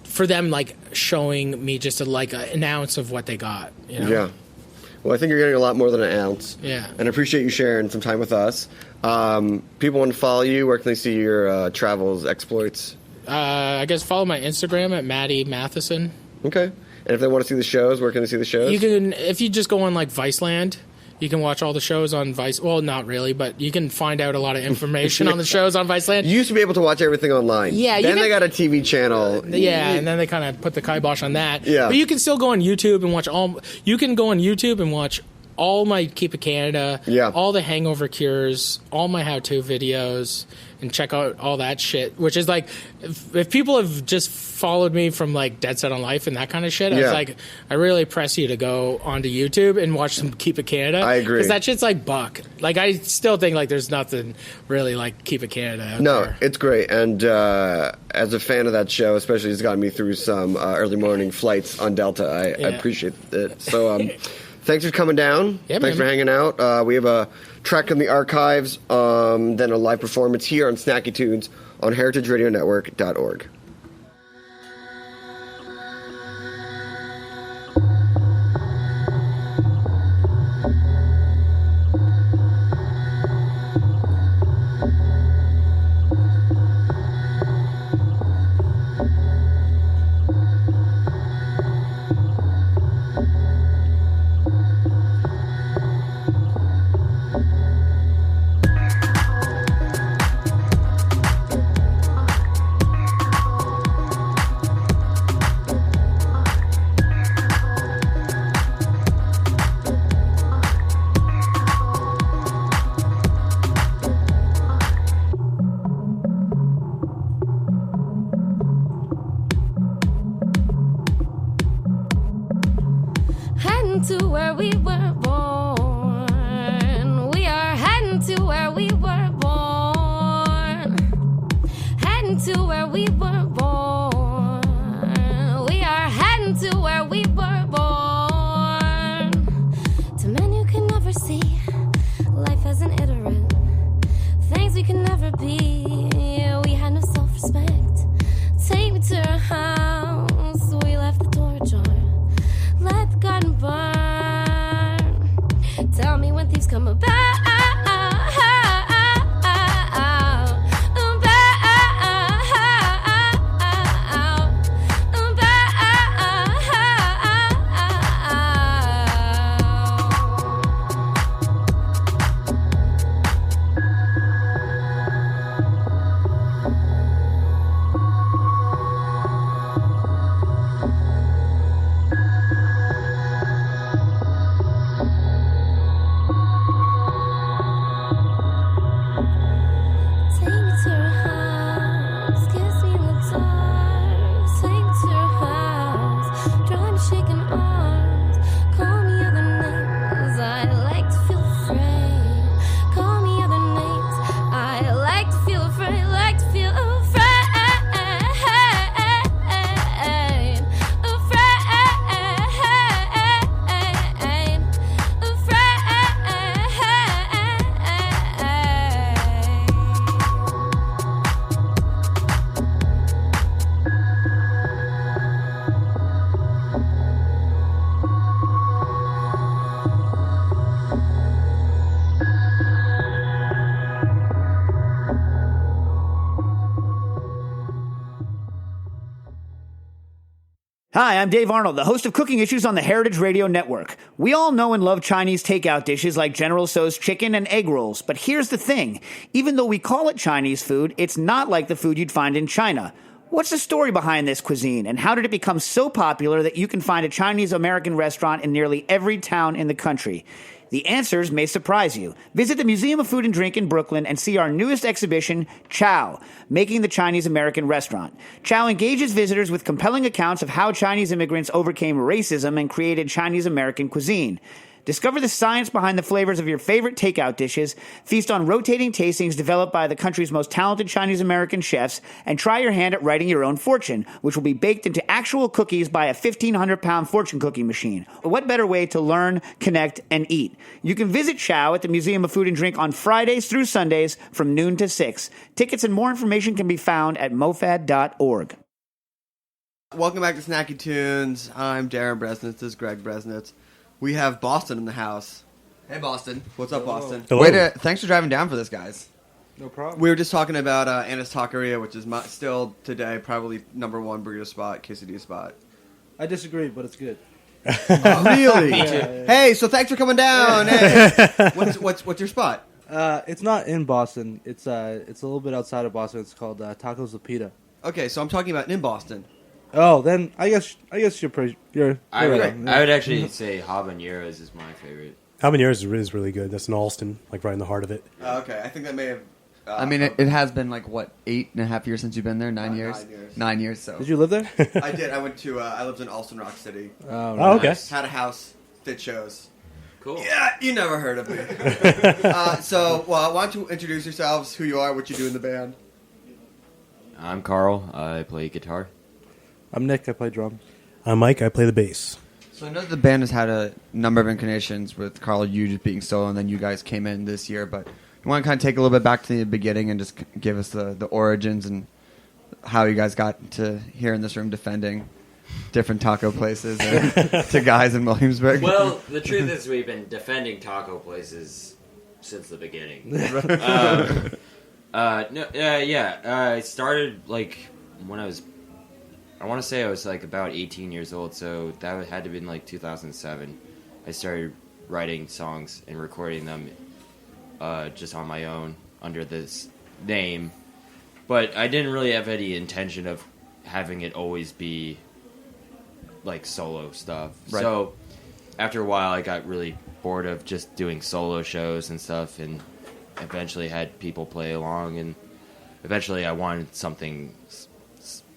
for them like showing me just an ounce of what they got. Yeah. Well, I think you're getting a lot more than an ounce. Yeah. And I appreciate you sharing some time with us. People want to follow you. Where can they see your travels, exploits? I guess follow my Instagram at Matty Matheson. Okay. And if they want to see the shows, where can they see the shows? You can, if you just go on like Viceland, you can watch all the shows on Vice. Well, not really, but you can find out a lot of information on the shows on Viceland. You used to be able to watch everything online. Yeah. Then they got a TV channel. Yeah, and then they kind of put the kibosh on that. Yeah. But you can still go on YouTube and watch You can go on YouTube and watch all my Keep It Canada, all the hangover cures, all my how-to videos, and check out all that shit. Which is like, if people have just followed me from like Dead Set on Life and that kind of shit, I was like, I really press you to go onto YouTube and watch some Keep It Canada. I agree. Because that shit's like buck. Like, I still think like there's nothing really like Keep It Canada out there. It's great. And as a fan of that show, especially, it's gotten me through some early morning flights on Delta. I appreciate it. So thanks for coming down. Thanks for hanging out. We have a track in the archives, then a live performance here on Snacky Tunes on heritageradionetwork.org. To where we were born. We are heading to where we were born. Heading to where we were born. We are heading to where we were born. To men you can never see life as an iterant. Things we can never be. We had no self-respect. Take me to your house. We left the door ajar. Let the garden burn. Tell me when thieves come about. Hi, I'm Dave Arnold, the host of Cooking Issues on the Heritage Radio Network. We all know and love Chinese takeout dishes like General Tso's chicken and egg rolls, but here's the thing. Even though we call it Chinese food, it's not like the food you'd find in China. What's the story behind this cuisine, and how did it become so popular that you can find a Chinese-American restaurant in nearly every town in the country? The answers may surprise you. Visit the Museum of Food and Drink in Brooklyn and see our newest exhibition, Chow, Making the Chinese-American Restaurant. Chow engages visitors with compelling accounts of how Chinese immigrants overcame racism and created Chinese-American cuisine. Discover the science behind the flavors of your favorite takeout dishes, feast on rotating tastings developed by the country's most talented Chinese-American chefs, and try your hand at writing your own fortune, which will be baked into actual cookies by a 1,500-pound fortune cookie machine. What better way to learn, connect, and eat? You can visit Chow at the Museum of Food and Drink on Fridays through Sundays from noon to 6. Tickets and more information can be found at mofad.org. Welcome back to Snacky Tunes. I'm Darren Bresnitz. This is Greg Bresnitz. We have Boston in the house. Hey, Boston. What's up, Boston? Hello. Thanks for driving down for this, guys. No problem. We were just talking about Anna's Taqueria, which is still today probably number one burrito spot, quesadilla spot. I disagree, but it's good. Really? Yeah. Hey, so thanks for coming down. Hey. What's your spot? It's not in Boston. It's a little bit outside of Boston. It's called Tacos La Pita. Okay, so I'm talking about in Boston. Oh, then I guess you're I would actually say habaneros is my favorite. Habaneros is really good. That's in Alston, like right in the heart of it. Okay, I think that may have. I mean, it has been like, what, 8.5 years since you've been there? 9 years? 9 years. 9 years, so. Did you live there? I did. I went to. I lived in Alston Rock City. Oh, okay. Had a house, did shows. Cool. Yeah, you never heard of me. So, why don't you introduce yourselves, who you are, what you do in the band? I'm Carl. I play guitar. I'm Nick. I play drums. I'm Mike. I play the bass. So I know the band has had a number of incarnations with Carl, you just being solo, and then you guys came in this year. But you want to kind of take a little bit back to the beginning and just give us the origins and how you guys got to here in this room defending different taco places to guys in Williamsburg. Well, the truth is we've been defending taco places since the beginning. I started like when I want to say I was like about 18 years old, so that had to have been like 2007. I started writing songs and recording them just on my own under this name. But I didn't really have any intention of having it always be like solo stuff. Right. So after a while I got really bored of just doing solo shows and stuff, and eventually had people play along, and eventually I wanted something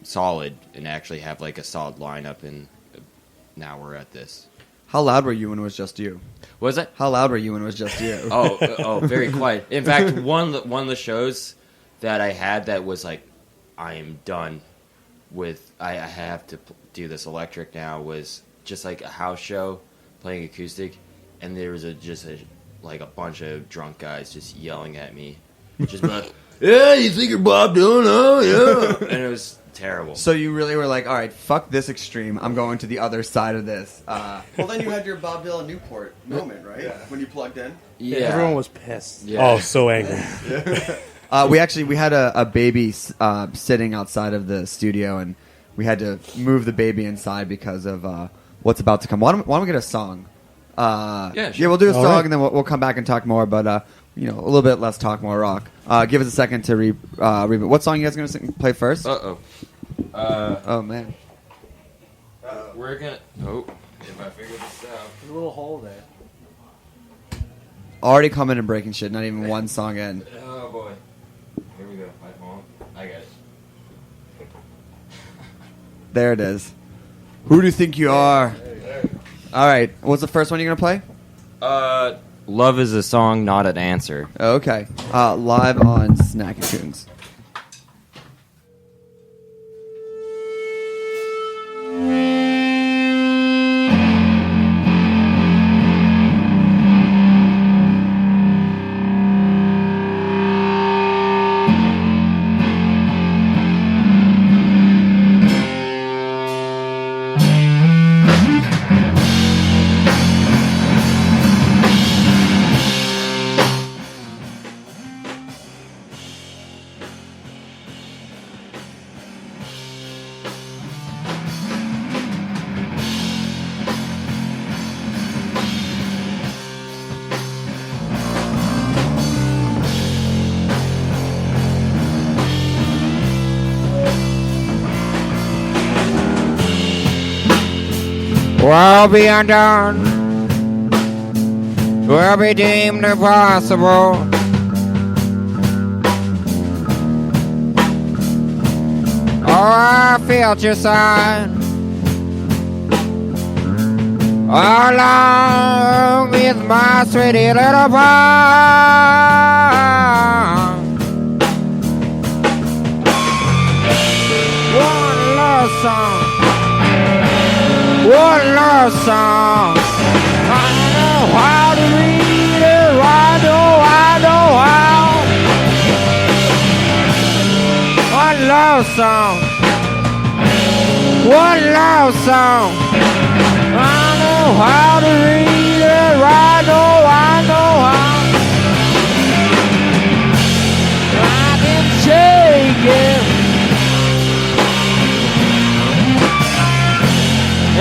solid and actually have like a solid lineup, and now we're at this. How loud were you when it was just you? What was that? How loud were you when it was just you? Very quiet. In fact, one of the shows that I had that was like, I am done with, I have to do this electric now, was just like a house show playing acoustic, and there was a bunch of drunk guys just yelling at me, just like, yeah, you think you're Bob Dylan, huh? Yeah. And it was terrible. So you really were like, all right, fuck this extreme. I'm going to the other side of this. Well, then you had your Bob Dylan Newport moment, right? Yeah. When you plugged in. Yeah. Everyone was pissed. Yeah. Oh, so angry. We had a baby sitting outside of the studio, and we had to move the baby inside because of what's about to come. Why don't we get a song? Sure. Yeah, we'll do a song, and then we'll come back and talk more, but a little bit less talk, more rock. Give us a second to reboot. What song you guys going to play first? Oh, man. We're going to... Oh, if I figure this out... There's a little hole there. Already coming and breaking shit, not even one song in. Oh, boy. Here we go. My phone. I got it. There it is. Who do you think you are? All right. What's the first one you're going to play? Love is a song, not an answer. Okay. Live on Snacky Tunes. Will be undone, will be deemed impossible. Oh, I felt your sign along with my sweetie little pond. One love song. One love song. I know how to read it. I know how. One love song. One love song. I know how to read it. I know how. I can shake it.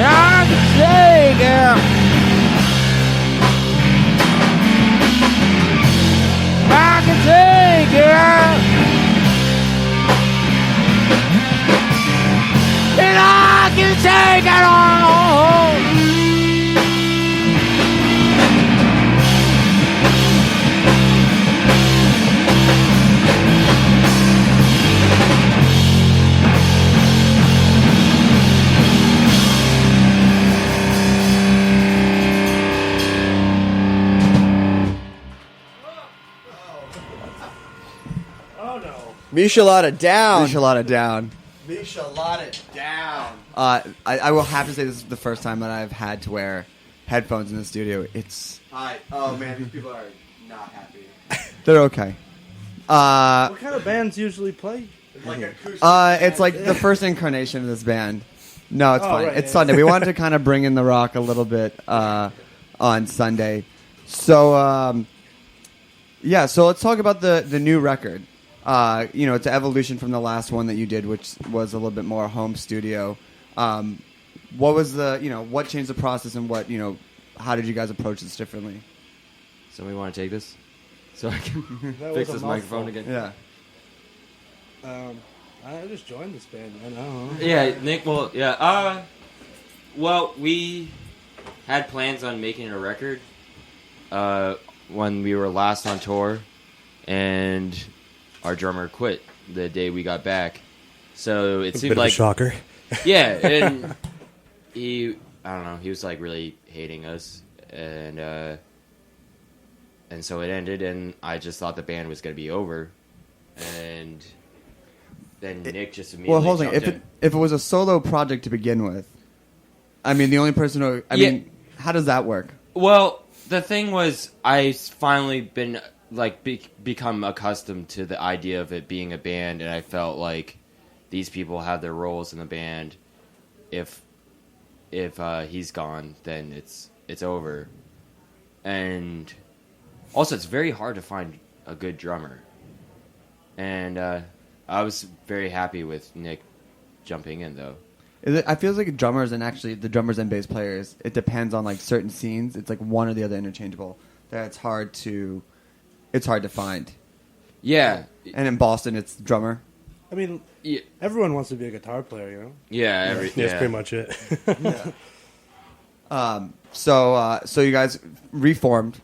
I can take it. I can take it. And I can take it all. Michelada down. Michelada down. Michelada down. I will have to say this is the first time that I've had to wear headphones in the studio. It's Oh man, these people are not happy. they're okay. What kind of bands usually play? It's like the first incarnation of this band. No, it's fine. Right, it's yeah. Sunday. We wanted to kind of bring in the rock a little bit on Sunday. So, so let's talk about the new record. It's an evolution from the last one that you did, which was a little bit more home studio. What was what changed the process and how did you guys approach this differently? Somebody want to take this? So I can That fix was a this microphone mouthful. again? I just joined this band. I know. Yeah, Nick. Well, yeah. Well, we had plans on making a record when we were last on tour, and our drummer quit the day we got back. So it seemed bit of a like shocker. Yeah, and I don't know. He was like really hating us, and so it ended, and I just thought the band was going to be over, and then Nick just immediately. Well, hold on. jumped in. If it was a solo project to begin with, I mean, the only person who how does that work? Well, the thing was, I finally been become accustomed to the idea of it being a band, and I felt like these people have their roles in the band. If he's gone, then it's over. And also, it's very hard to find a good drummer. And I was very happy with Nick jumping in, though. I feel like drummers and actually the drummers and bass players, it depends on like certain scenes. It's like one or the other interchangeable. That it's hard to find. Yeah. And in Boston, it's drummer. I mean, everyone wants to be a guitar player, you know? Yeah, that's pretty much it. So you guys reformed,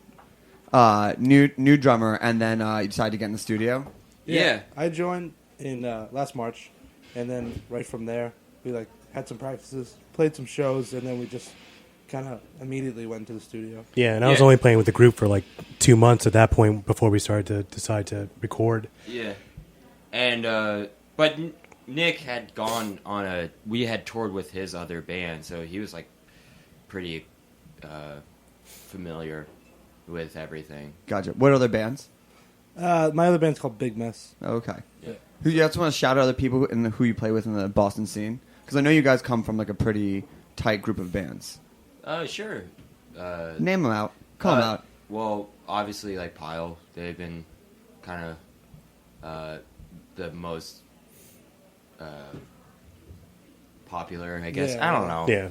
new drummer, and then you decided to get in the studio. Yeah. I joined in last March, and then right from there, we had some practices, played some shows, and then we just kind of immediately went to the studio. Yeah, and I was only playing with the group for 2 months at that point before we started to decide to record. Yeah. And, but Nick had gone on we had toured with his other band, so he was, pretty familiar with everything. Gotcha. What other bands? My other band's called Big Mess. Okay. Yeah. You just want to shout out other people who you play with in the Boston scene? Because I know you guys come from a pretty tight group of bands. Sure. Name them out. Call them out. Well, obviously, Pile, they've been kind of the most popular, I guess. Yeah. I don't know. Yeah,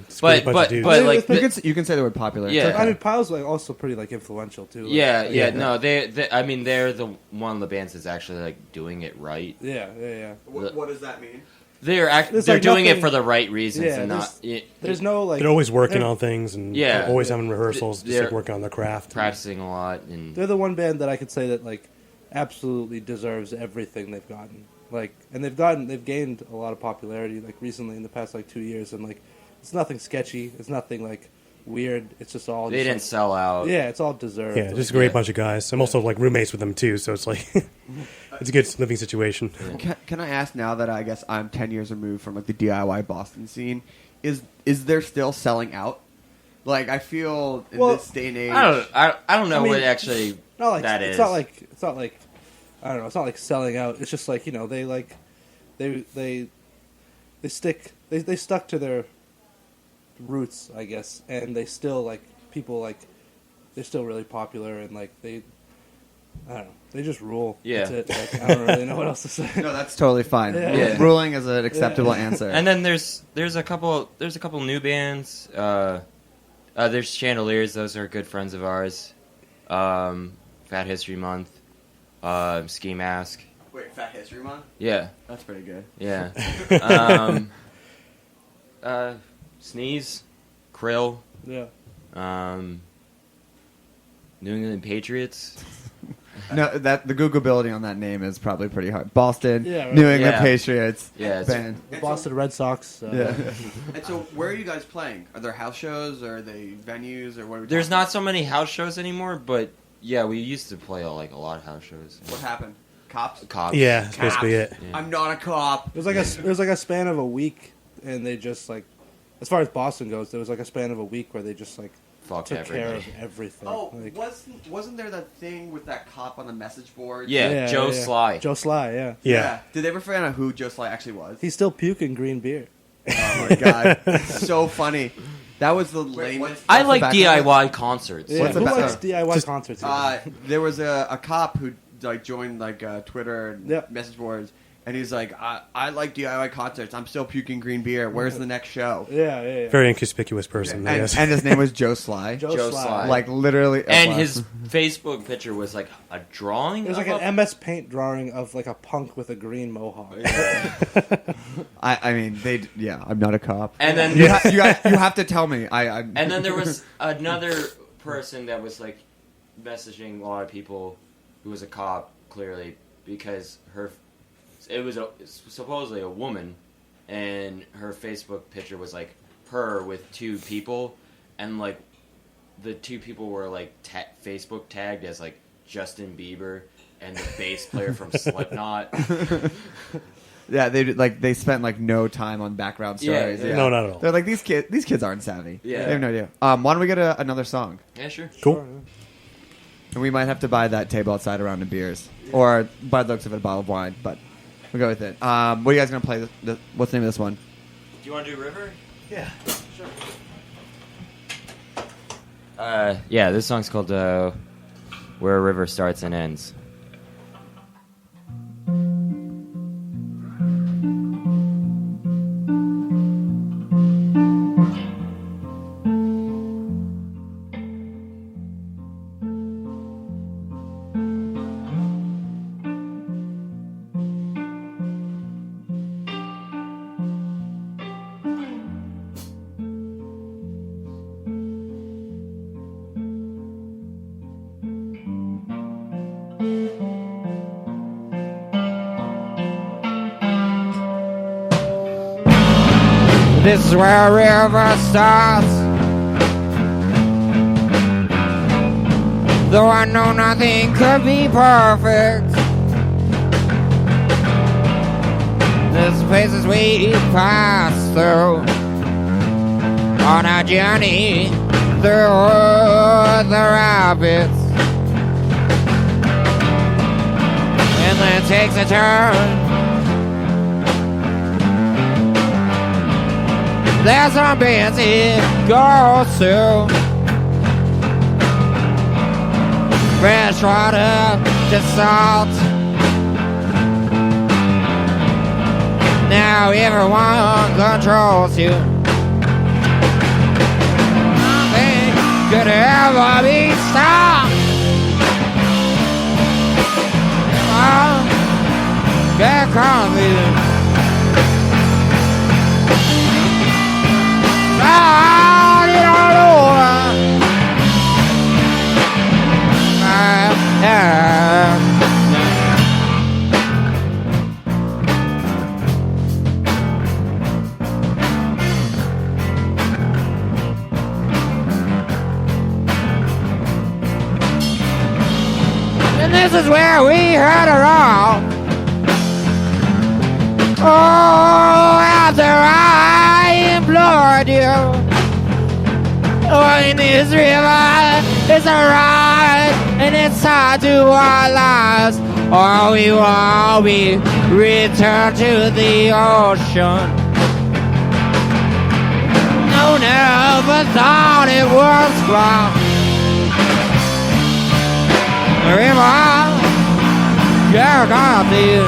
you can say the word popular. Yeah. I mean, Pile's also pretty influential too. No, they I mean, they're the one of the bands that's actually doing it right. Yeah. What does that mean? They're doing it for the right reasons, and there's no they're always working on things and always having rehearsals, they're working on their craft, practicing a lot, and they're the one band that I could say that absolutely deserves everything they've gotten. And they've gained a lot of popularity recently in the past 2 years, and it's nothing sketchy, it's nothing weird. It's just all they didn't sell out. Yeah, it's all deserved. Yeah, just a great bunch of guys. I'm also roommates with them too, so it's it's a good living situation. Can I ask, now that I guess I'm 10 years removed from the DIY Boston scene, is there still selling out? I feel in this day and age. I don't know what actually that is. It's not like I don't know. It's not like selling out. It's just they stuck to their roots, I guess, and they still people they're still really popular, and they I don't know, they just rule. Yeah, that's it. I don't really know what else to say. No, that's totally fine. Yeah. Ruling is an acceptable answer. And then there's a couple new bands. There's Chandeliers. Those are good friends of ours. Fat History Month. Ski Mask. Wait, Fat History Month? Yeah. That's pretty good. Yeah. Sneeze. Krill. Yeah. New England Patriots. No, the Googleability on that name is probably pretty hard. Boston, Yeah, right. New England Patriots. Yeah, band. The Boston Red Sox. Yeah. And so, where are you guys playing? Are there house shows, or are they venues, or what? Are we There's talking not so many house shows anymore, but yeah, we used to play a lot of house shows. What happened? Cops. Yeah, that's basically it. I'm not a cop. It was like a span of a week, and they just like, as far as Boston goes, there was like a span of a week where they just like fucked took everybody. care of everything. Oh, like, wasn't there that thing with that cop on the message board? Yeah, Joe Sly. Joe Sly, Yeah. Did they ever find out who Joe Sly actually was? He's still puking green beer. Oh my god, so funny. That was the lamest. I like DIY concerts. Yeah, who likes DIY concerts? There was a cop who like joined like Twitter and message boards, and he's like, I like DIY concerts. I'm still puking green beer. Where's the next show? Yeah. Very inconspicuous person. I guess. And his name was Joe Sly. Joe Sly. Like literally. And his Facebook picture was like a drawing. It was like an MS Paint drawing of like a punk with a green mohawk. I mean, I'm not a cop. And then you have to tell me. And then there was another person that was like messaging a lot of people who was a cop, clearly, because it was supposedly a woman, and her Facebook picture was like her with two people, and like the two people were like Facebook tagged as like Justin Bieber and the bass player from Slipknot. Yeah, they spent like no time on background stories. Yeah. No, not at all. They're like these kids aren't savvy. Yeah, they have no idea. Why don't we get another song? Yeah, sure. Cool. Sure. And we might have to buy that table outside a round of beers, or by the looks of it, a bottle of wine. But we'll go with it. What are you guys gonna play? What's the name of this one? Do you want to do River? Yeah. Sure. Yeah, this song's called Where a River Starts and Ends. This is where a river starts. Though I know nothing could be perfect, this places we pass through on our journey through the rapids, and then takes a turn. There's some bands it goes to. Fresh water to salt. Now everyone controls you. Nothing could ever be stopped. Can't come you. And this is where we heard it all. Oh, after I implored you. Oh, in this river, it's a ride, and it's hard to our lives. Or we return to the ocean. No, never thought it was wrong. The river, yeah, got the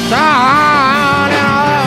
sun and all.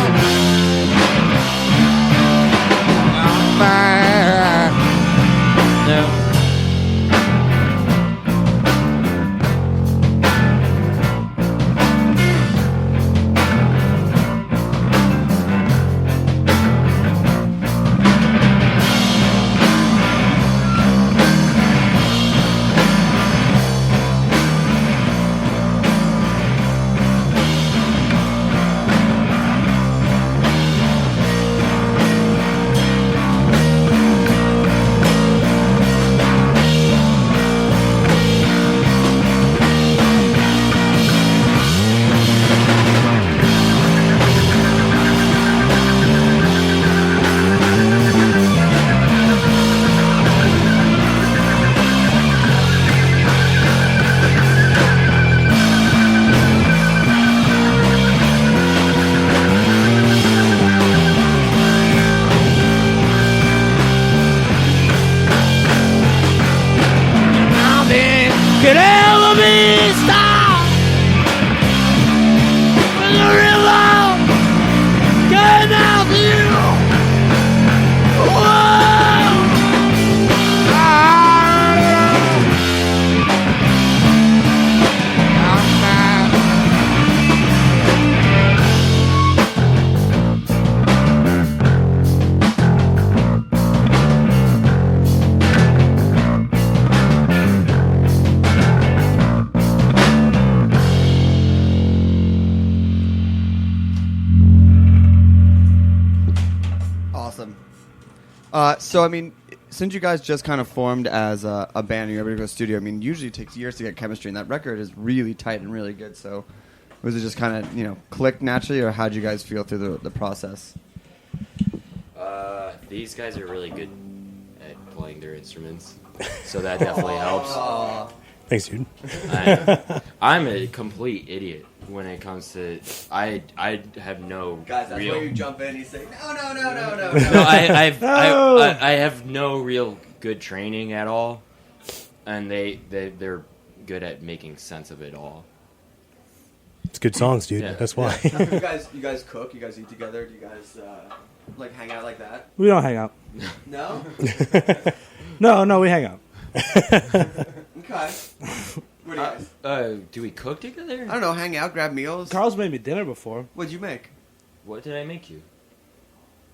So I mean, since you guys just kind of formed as a band and you're able to go to the studio, I mean, usually it takes years to get chemistry, and that record is really tight and really good. So was it just kind of, clicked naturally, or how did you guys feel through the process? These guys are really good at playing their instruments, so that definitely helps. Thanks, dude. I'm a complete idiot when it comes to. I have no Guys, that's real. where you jump in. You say no. No, I have no real good training at all, and they're good at making sense of it all. It's good songs, dude. Yeah. That's why. You guys cook. You guys eat together. Do you guys hang out like that? We don't hang out. No. No, we hang out. Okay. What do you guys? Do we cook together? I don't know. Hang out, grab meals. Carl's made me dinner before. What'd you make? What did I make you?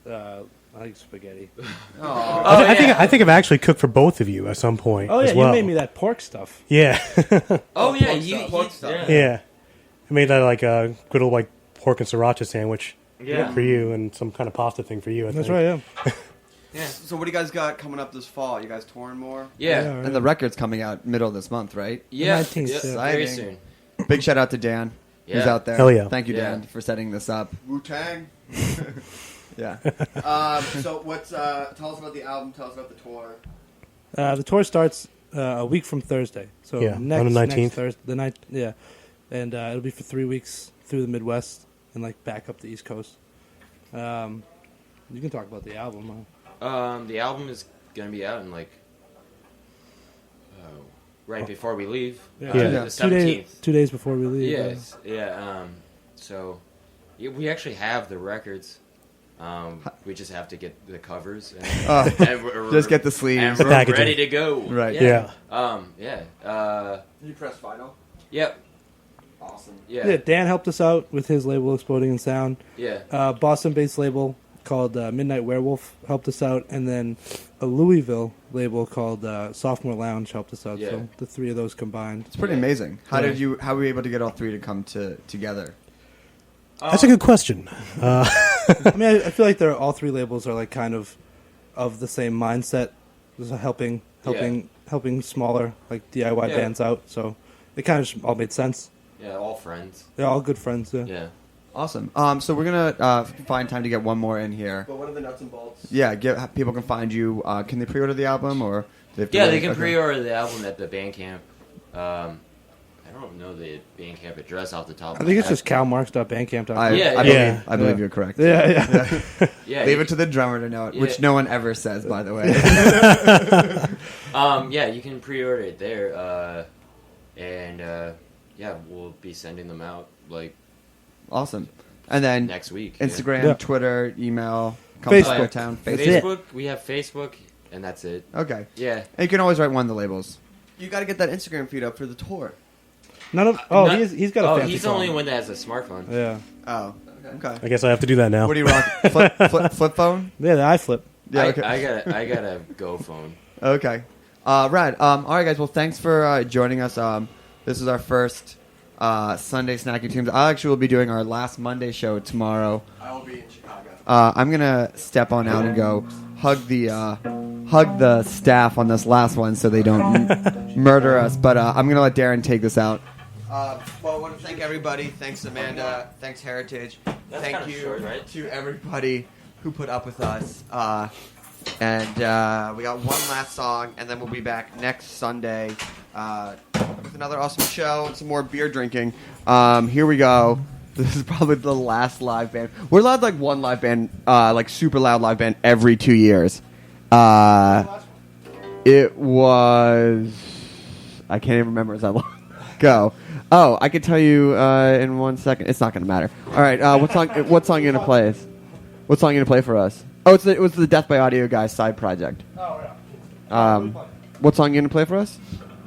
I think spaghetti. I think I've actually cooked for both of you at some point. Oh yeah, as well. you made me that pork stuff. Yeah. Oh yeah, pork stuff. Yeah. I made that a good old pork and sriracha sandwich for you, and some kind of pasta thing for you. I That's think. right. Yeah. Yeah. So what do you guys got coming up this fall? You guys touring more? Yeah. right. And the record's coming out middle of this month, right? Yeah, 19th, very Exciting. soon. Big shout out to Dan, who's Yeah. out there. Hell yeah. Thank you, Yeah. Dan, for setting this up. Wu-Tang. Yeah. So what's tell us about the album, tell us about the tour. The tour starts a week from Thursday. So Yeah, next, on the 19th. Next Thursday, the night, yeah, and it'll be for 3 weeks through the Midwest and back up the East Coast. You can talk about the album. The album is gonna be out in right before we leave. Yeah, The 17th. 2 days before we leave. Yes. Yeah. So we actually have the records. We just have to get the covers. And we're Just get the sleeves. And The we're packaging. ready to go. Right. Yeah. Did you press vinyl? Yep. Awesome. Yeah, Dan helped us out with his label, Exploding in Sound. Yeah. Boston-based label called Midnight Werewolf helped us out, and then a Louisville label called Sophomore Lounge helped us out. Yeah. So the three of those combined. It's pretty amazing. How Yeah. were you able to get all three to come together? That's a good question. I mean, I feel like all three labels are kind of the same mindset, just helping smaller DIY Yeah. bands out. So it kind of just all made sense. Yeah. All friends. They're all good friends. Yeah. Yeah. Awesome. So we're gonna find time to get one more in here. But what are the nuts and bolts? Yeah, people can find you. Can they pre-order the album, or do they have to Yeah, wait? they can Okay. pre-order the album at the Bandcamp. I don't know the Bandcamp address off the top. I think it's just kalmarks.bandcamp.com. I believe you're correct. Yeah. Yeah, Leave it to the drummer to know it, which Yeah. no one ever says, by the way. Yeah, you can pre-order it there, and we'll be sending them out Awesome. And then next week. Instagram, Yeah. Twitter, email, come Facebook. by town, Facebook. We have Facebook, and that's it. Okay. Yeah. And you can always write one of the labels. You got to get that Instagram feed up for the tour. He's got a fancy he's the phone. only one that has a smartphone. Yeah. Oh, okay. I guess I have to do that now. What do you rock? Flip phone? Yeah, the iFlip. Yeah. Okay. I got a Go phone. Okay. Rad. All right, guys. Well, thanks for joining us. This is our first Sunday Snacky Tunes. I actually will be doing our last Monday show tomorrow. I will be in Chicago. I'm gonna step on out and go hug the staff on this last one so they don't murder us. But I'm gonna let Darren take this out. Well, I want to thank everybody. Thanks, Amanda. Thanks, Heritage. That's Thank kinda you short, right? to everybody who put up with us. And we got one last song, and then we'll be back next Sunday with another awesome show and some more beer drinking. Here we go. This is probably the last live band. We're allowed one live band, super loud live band every 2 years. It was... I can't even remember. It's that long ago. Oh, I can tell you in 1 second. It's not going to matter. All right, what song are you going to play? What song are you going to play for us? Oh, it was the Death by Audio guys side project. Oh, yeah. What song are you going to play for us?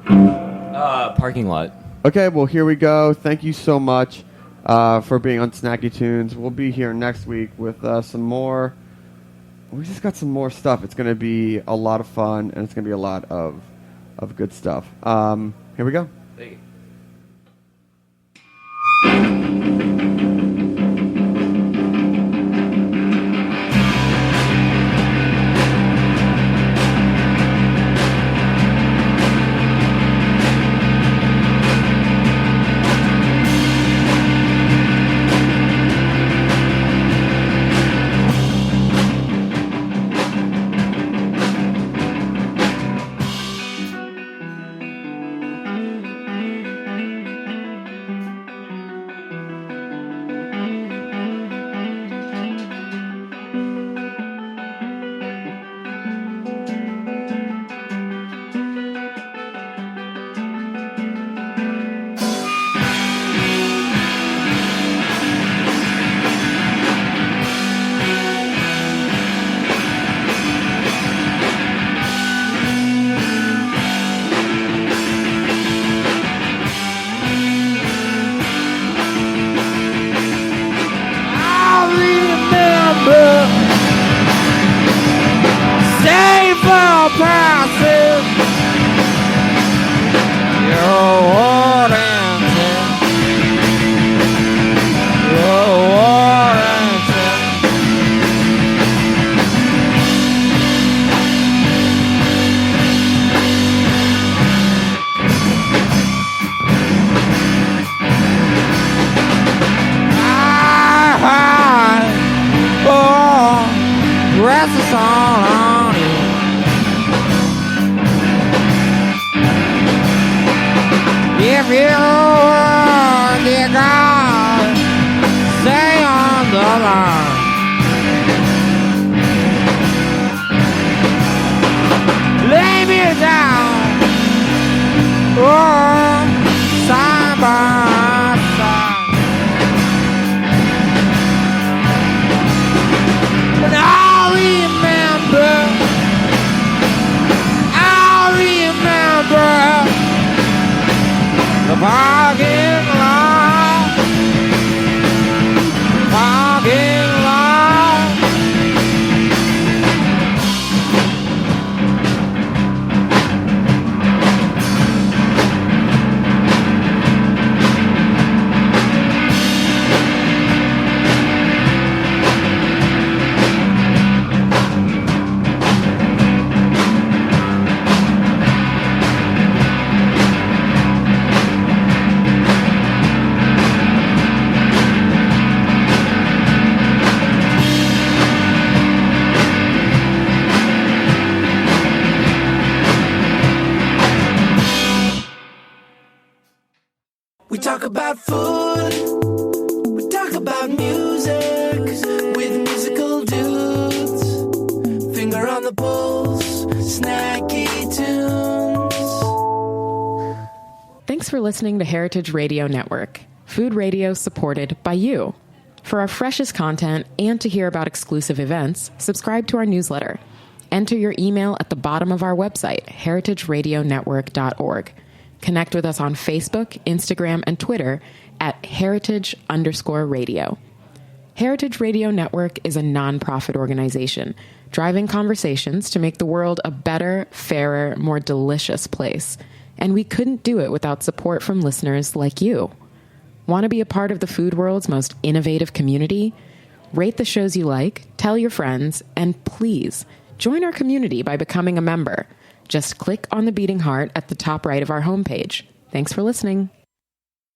Parking lot. Okay, well, here we go. Thank you so much for being on Snacky Tunes. We'll be here next week with some more. We just got some more stuff. It's going to be a lot of fun, and it's going to be a lot of good stuff. Here we go. Thank you. remember. Save for passage. Your warranty. Your warranty. Rest is all on you. If you dear God, stay on the line. Lay me down, oh, side by side. And I'll remember the parking lot, parking lot. We talk about food, we talk about music, with musical dudes, finger on the pulse, snacky tunes. Thanks for listening to Heritage Radio Network, food radio supported by you. For our freshest content and to hear about exclusive events, subscribe to our newsletter. Enter your email at the bottom of our website, heritageradionetwork.org. Connect with us on Facebook, Instagram, and Twitter at heritage_radio. Heritage Radio Network is a nonprofit organization driving conversations to make the world a better, fairer, more delicious place. And we couldn't do it without support from listeners like you. Want to be a part of the food world's most innovative community? Rate the shows you like, tell your friends, and please join our community by becoming a member. Just click on the beating heart at the top right of our homepage. Thanks for listening.